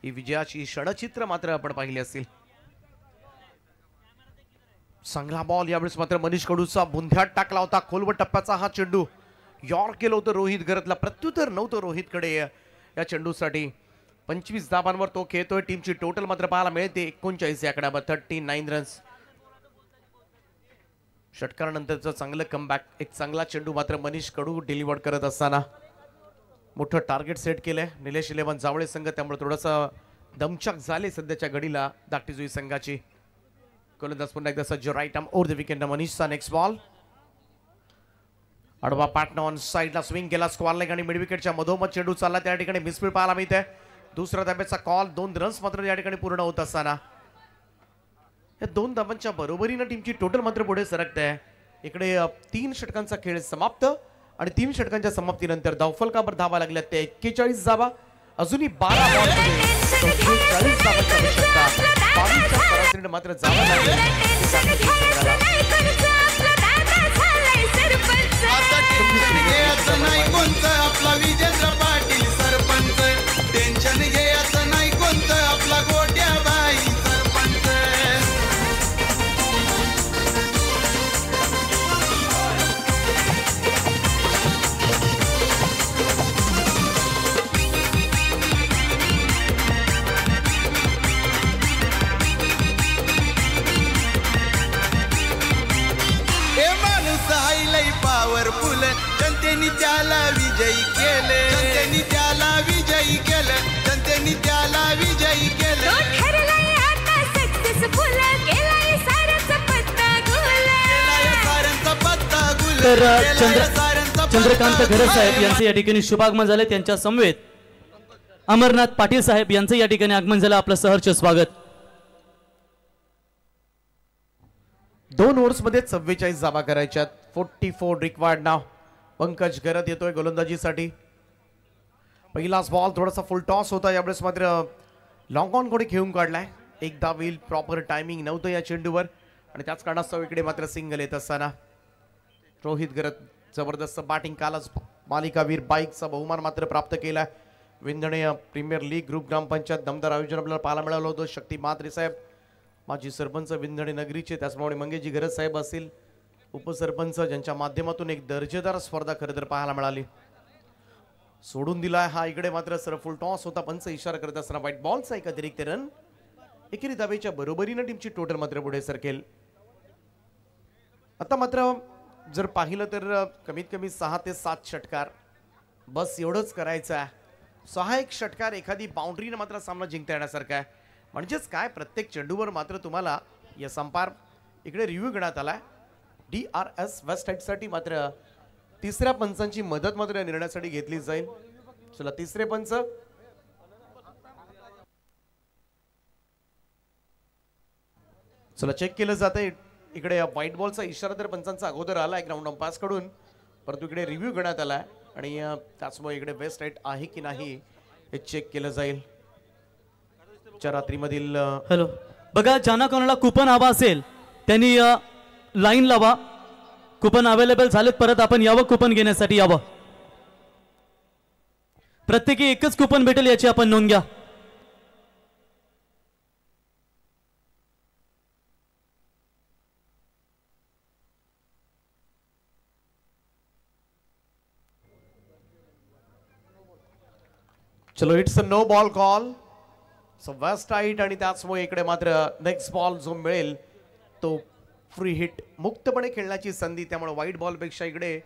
ही विजयाची षडचित्र मात्र आपण पाहिली असतील. चांगला बॉल यावेळेस मात्र मनीष कडूचा बुंध्यात टाकला होता. खोलवर टप्प्याचा हा चेंडू यॉर्क केलं होतं रोहित गरतला. प्रत्युत्तर नव्हतं रोहितकडे या चेंडूसाठी. 25 धावांवर तो खेळतोय. टीमची टोटल मात्र पाहायला मिळते 39 आकड्यावर 39 रन्स. षटकारानंतरचं चांगलं कमबॅक. एक चांगला चेंडू मात्र मनीष कडू डिलिव्हर करत असताना मोठं टार्गेट सेट केलंय निलेश 11 जावळे संघ. त्यामुळे थोडंसं दमछाक झाले सध्याच्या घडीला दाटीजुई संघाची. गोलंदाज पुन्हा एकदा सज्ज. Right arm over the wicket. मनीषचा नेक्स्ट बॉल. आडवा पाटणा ऑन साईडला स्विंग केला. स्क्वेअर लेग आणि मिड विकेटच्या मधोमध चेंडू चालला. त्या ठिकाणी मिसफील्ड पाहायला मिळते. दुसरा धाब्याचा कॉल. 2 रन्स मात्र या ठिकाणी पूर्ण होत असताना या 2 धाबांच्या बरोबरीनं टीमची टोटल मात्र पुढे सरकते. इकडे 3 षटकांचा खेळ समाप्त आणि 3 षटकांच्या समाप्तीनंतर धावफलकावर धावा लागल्या ते 41 धावा. अजूनही 12 बॉलमध्ये 44 धावांची आवश्यकता. 22च्या सरासरीने मात्र जावं लागेल. नाही कोणतं आपला विजेंद्र पाटील सरपंच. टेन्शन घ्यायचं नाही कोणतं आपला गोट्या बाई सरपंच. विजयी केले जनतेने त्याला विजयी केलं जनतेने त्याला विजयी तो केलं ठरलाय आता सक्सेसफुल केलाय सारच पत्ता गुल केलाय साऱ्यांचा पत्ता गुल तर केलाय साऱ्यांचा चंद्रकांत पत्ता घरत गुल. साहेब यांचे या ठिकाणी शुभागमन झाले. त्यांच्या समवेत अमरनाथ पाटील साहेब यांचं या ठिकाणी आगमन झालं. आपलं सहर्ष स्वागत. 2 ओव्हर्स मध्ये 44 धावा करायच्यात. 44 रिक्वायर्ड नाव. पंकज गरत येतोय गोलंदाजीसाठी. पहिलाच बॉल थोडासा फुल टॉस होता. यावेळेस मात्र लॉंग ऑन कडे खेळून काढलाय. एकदा होईल प्रॉपर टायमिंग नव्हतं या चेंडूवर आणि त्याच कारणास्तव इकडे मात्र सिंगल येत असताना रोहित गरत जबरदस्त बॅटिंग. कालच मालिकावीर बाईकचा बहुमान मात्र प्राप्त केला. विंधणे प्रीमियर लीग ग्रुप ग्रामपंचायत दमदार आयोजन आपल्याला पाहायला मिळालं होतं. शक्ती म्हात्रे साहेब माजी सरपंच विंधणे नगरीचे, त्याचप्रमाणे मंगेशजी गरज साहेब असतील उपसरपंच, ज्यांच्या माध्यमातून एक दर्जेदार स्पर्धा खरं तर पाहायला मिळाली. सोडून दिलाय हा. इकडे मात्र सर फुल टॉस होता. पंच इशारा करत असताना व्हाईट बॉलचा एक अतिरिक्त रन. एकेरी धावेच्या बरोबरीनं टीमची टोटल मात्र पुढे सरकेल. आता मात्र जर पाहिलं तर कमीत कमी 6 ते 7 षटकार बस एवढंच करायचं आहे. 6 षटकार एखादी बाउंड्रीने मात्र सामना जिंकता येण्यासारखा आहे. म्हणजेच काय प्रत्येक चेंडूवर मात्र तुम्हाला या संपार इकडे रिव्ह्यू घेण्यात आलाय. DRS वेस्ट साईडसाठी मात्र तिसऱ्या पंचांची मदत मात्र या निर्णयासाठी घेतली जाईल. चला तिसरे पंच चला चेक केलं जातंय. इकडे व्हाईट बॉलचा इशारा तर पंचांचा अगोदर आला ग्राउंड अंपायर्स कडून, परंतु इकडे रिव्ह्यू घेण्यात आलाय आणि त्याचमुळे इकडे वेस्ट राईट आहे की नाही हे चेक केलं जाईल. रात्रीमधील हॅलो बघा, ज्यांना कोणाला कुपन हवा असेल त्यांनी लाईन लावा. कुपन अवेलेबल झालेत, परत आपण यावं कुपन घेण्यासाठी यावं. प्रत्येकी एकच कुपन भेटेल याची आपण नोंद घ्या. चलो it's a no ball call. So waist right आणि त्याचमुळे इकडे मात्र नेक्स्ट बॉल जो मिळेल तो फ्री हिट, मुक्तपणे खेळण्याची संधी. त्यामुळे व्हाईट बॉल पेक्षा इकडे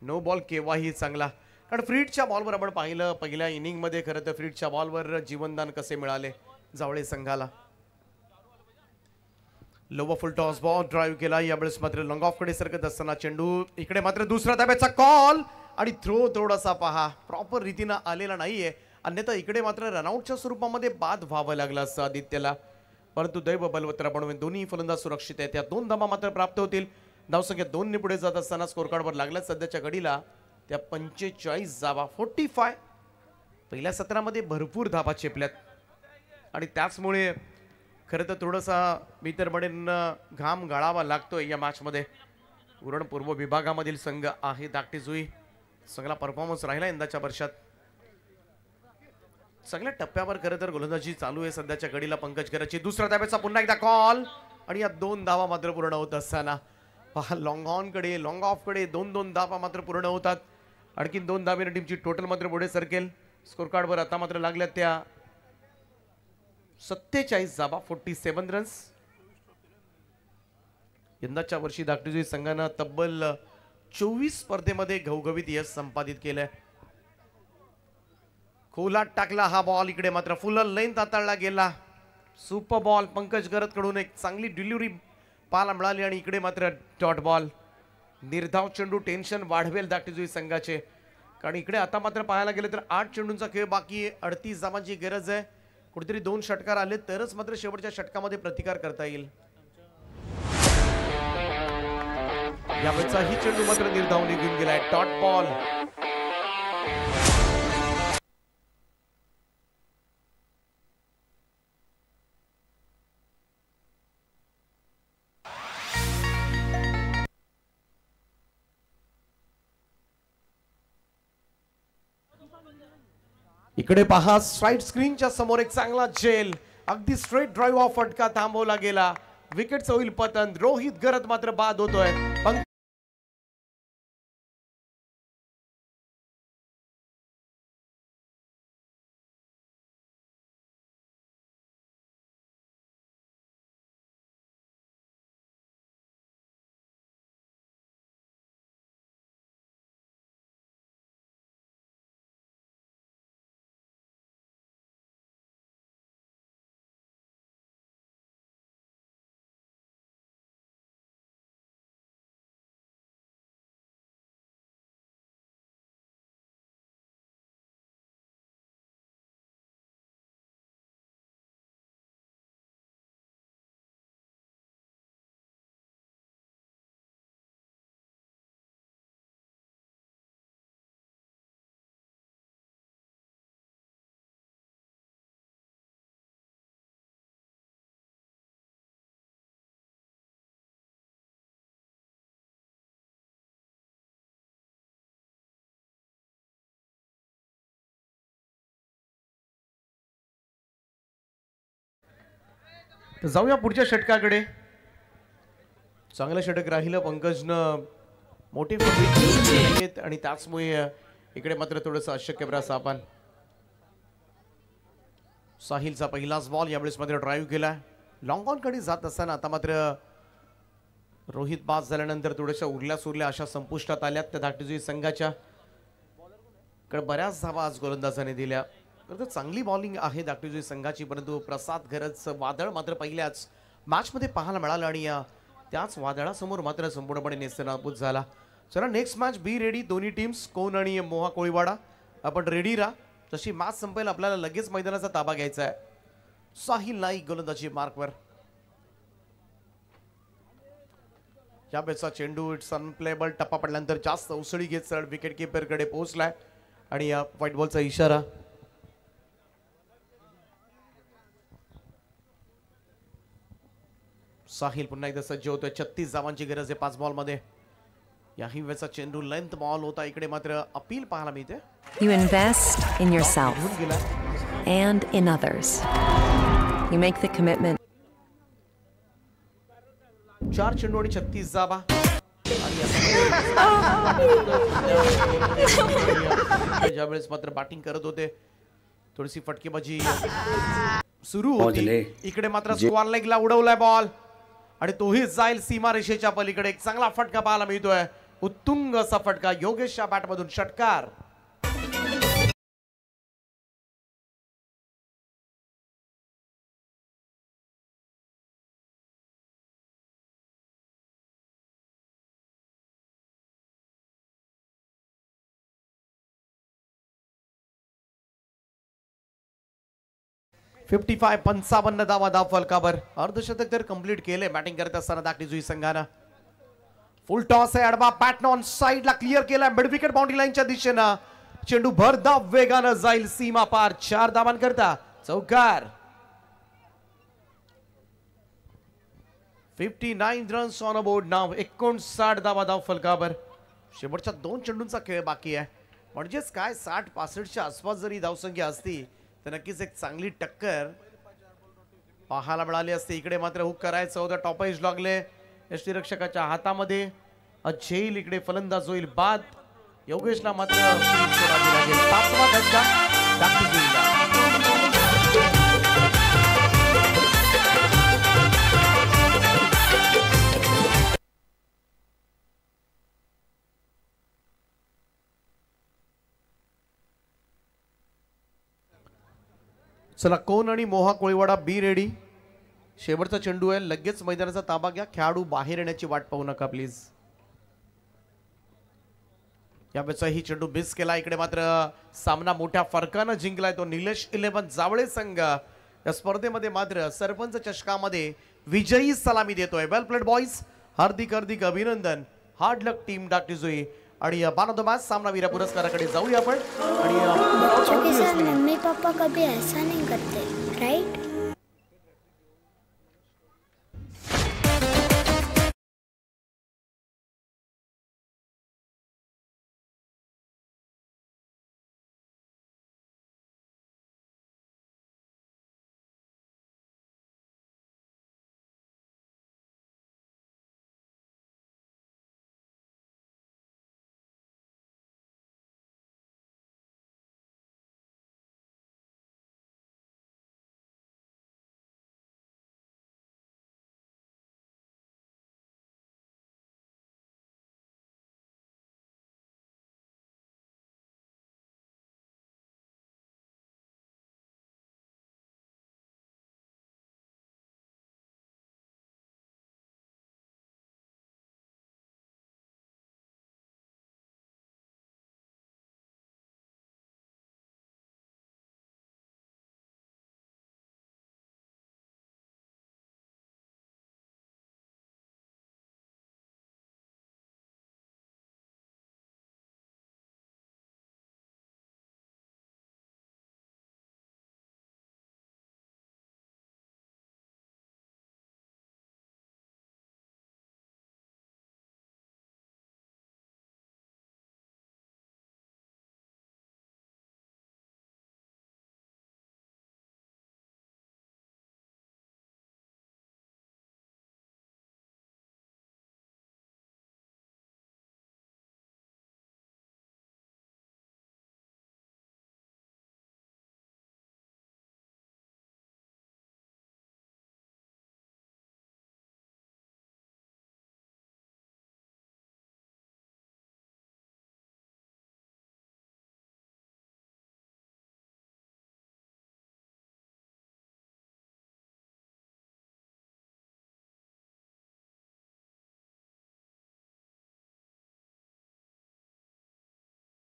नो बॉल केव्हाही चांगला. कारण फ्री हिटच्या बॉलवर आपण पाहिलं पहिल्या इनिंग मध्ये खरं तर फ्री हिटच्या बॉलवर जीवनदान कसे मिळाले जावळे संघाला. लोवर फुल टॉस बॉल ड्राईव्ह केला. यावेळेस मात्र लॉंग ऑफ कडे सरकत असताना चेंडू इकडे मात्र दुसरा धाब्याचा कॉल आणि थ्रो थोडासा पहा प्रॉपर रीतीनं आलेला नाहीये. अन्यथा इकडे मात्र रनआउटच्या स्वरूपामध्ये बाद व्हावं लागलं असं आदित्यला, परंतु दैव बलवत्तर बनवून दोन्ही फलंदाज सुरक्षित आहेत. त्या 2 धावा मात्र प्राप्त होतील. धावसंख्या 2 ने पुढे जात असताना स्कोर कार्डवर लागल्या सध्याच्या घडीला त्या 45 धावा. 45 पहिल्या सत्रामध्ये भरपूर धावा चेपल्यात आणि त्याचमुळे खरं तर थोडासा मी तर म्हणेन घाम गाळावा लागतोय या मॅचमध्ये. उरण पूर्व विभागामधील संघ आहे धाकटी जुई. चांगला परफॉर्मन्स राहिला यंदाच्या वर्षात. सगळ्या टप्प्यावर खरं तर गोलंदाजी चालू आहे सध्याच्या घडीला पंकज गरतची. दुसऱ्या धाब्याचा पुन्हा एकदा कॉल आणि या 2 धावा मात्र पूर्ण होत असताना पहा लॉंग ऑन कडे लॉंग ऑफ कडे 2-2 धावा मात्र पूर्ण होतात. आणखीन 2 धावेने टीमची टोटल मात्र पुढे सरकेल. स्कोर कार्डवर आता मात्र लागल्या त्या 47 धावा, 47 रन्स. यंदाच्या वर्षी धाकटी संघानं तब्बल 24 स्पर्धेमध्ये घवघवीत यश संपादित केलंय. खोलात टाकला हा बॉल. इकडे मात्र फुल लेंथ हाताळला गेला. सुपर बॉल पंकज गरत कडून एक चांगली डिलिव्हरी पाहायला मिळाली आणि इकडे मात्र डॉट बॉल. निर्धाव चेंडू टेन्शन वाढवेल धाकटी संघाचे, कारण इकडे आता मात्र पाहायला गेले तर 8 चेंडूंचा खेळ बाकी आहे. 38 धावांची गरज आहे. कुठेतरी 2 षटकार आले तरच मात्र शेवटच्या षटकामध्ये प्रतिकार करता येईल. यावेळचा ही चेंडू मात्र निर्धाव निघून गेलाय. Dot ball. इकडे पहा स्ट्राईट स्क्रीनच्या समोर एक चांगला जेल, अगदी स्ट्रेट ड्राईव्ह ऑफ फटका थांबवला गेला. विकेटचं होईल पतन. रोहित गरत मात्र बाद होतोय. तर जाऊया पुढच्या षटकाकडे. चांगलं षटक राहिलं पंकजनं, मोठे फटके आणि त्याचमुळे इकडे मात्र थोडंसं अशक्य प्रयास आपण. साहिलचा पहिलाच बॉल यावेळेस मात्र ड्राईव्ह केला. लॉंग ऑन कडे जात असताना आता मात्र रोहित बाद झाल्यानंतर थोड्याशा उरल्या सुरल्या अशा संपुष्टात आल्यात त्या धाकटीजुई संघाच्या. कडे बऱ्याच धावा आज गोलंदाजाने दिल्या. तर चांगली बॉलिंग आहे धाकटीजुई संघाची, परंतु प्रसाद गरजचं वादळ मात्र पहिल्याच मॅच मध्ये पाहायला मिळालं आणि त्याच वादळासमोर मात्र संपूर्णपणे नेस्तनाबूत झाला. चला नेक्स्ट मॅच बी रेडी. दोन्ही टीम्स कोण आणि मोहा कोळीवाडा आपण रेडी राहा. जशी मॅच संपेल आपल्याला लगेच मैदानाचा ताबा घ्यायचा आहे. साहिल नाईक गोलंदाजी मार्कवर. या बॅचचा चेंडू इट्स अनप्लेबल. टप्पा पडल्यानंतर जास्त उसळी घेत सरळ विकेट किपर कडे पोहोचलाय आणि या व्हाईट बॉलचा इशारा. साहिल पुन्हा एकदा सज्ज होतोय. 36 धावांची गरज आहे 5 बॉल मध्ये. याही वेळचा चेंडू लेंथ बॉल होता. इकडे मात्र अपील पाहायला मिळते. You invest in yourself and in others. You make the commitment. 4 चेंडू आणि 36 धावा. ज्यावेळेस मात्र बॅटिंग करत होते थोडीशी फटकेबाजी सुरू होती. इकडे मात्र स्क्वेअर लेगला उडवलाय बॉल आणि तोही जाईल सीमा रेषेच्या पलीकडे. एक चांगला फटका पाहायला मिळतोय. उत्तुंग असा फटका योगेशच्या बॅटमधून. षटकार. फिफ्टी 55 धावा धाव फलकावर. अर्धशतक तर कंप्लीट केले बॅटिंग करत असताना धाकटीजुई संघानं. फुल टॉस आहे. अडबा पॅटर्न ऑन साइडला क्लिअर केला मिड विकेट बाउंड्री लाईनच्या दिशेनं. चेंडू भरधाव वेगानं जाईल सीमा पार. 4 धावांकरता चौकार. 59 रन्स ऑन बोर्ड नाव. 59 धावा धाव फलकावर. शेवटच्या 2 चेंडूंचा खेळ बाकी आहे. म्हणजेच काय 60-65च्या आसपास जरी धावसंख्या असती तर नक्कीच एक चांगली टक्कर पाहायला मिळाली असते. इकडे मात्र हुक करायचं होतं. टॉपेज लागले यष्टीरक्षकाच्या हातामध्ये. अझेल इकडे फलंदाज होईल बाद. योगेशला मात्र 5वा धक्का धाकटीजुईला. चला कोण आणि मोहा कोळीवाडा बी रेडी. शेवटचा चेंडू आहे. लगेच मैदानाचा ताबा घ्या. खेळाडू बाहेर येण्याची वाट पाहू नका प्लीज. या ही चेंडू मिस केला. इकडे मात्र सामना मोठ्या फरकानं जिंकलाय तो निलेश 11 जावळे संघ. या स्पर्धेमध्ये मात्र सरपंच चषकामध्ये विजयी सलामी देतोय. वेल प्लेड बॉईज. हार्दिक हार्दिक अभिनंदन. हार्ड लक टीम धाकटीजुई. आणि मान ऑफ द मॅच सामनावीर पुरस्काराकडे जाऊया आपण. आणि मम्मी पापा कभी ऐसा नहीं करते राइट.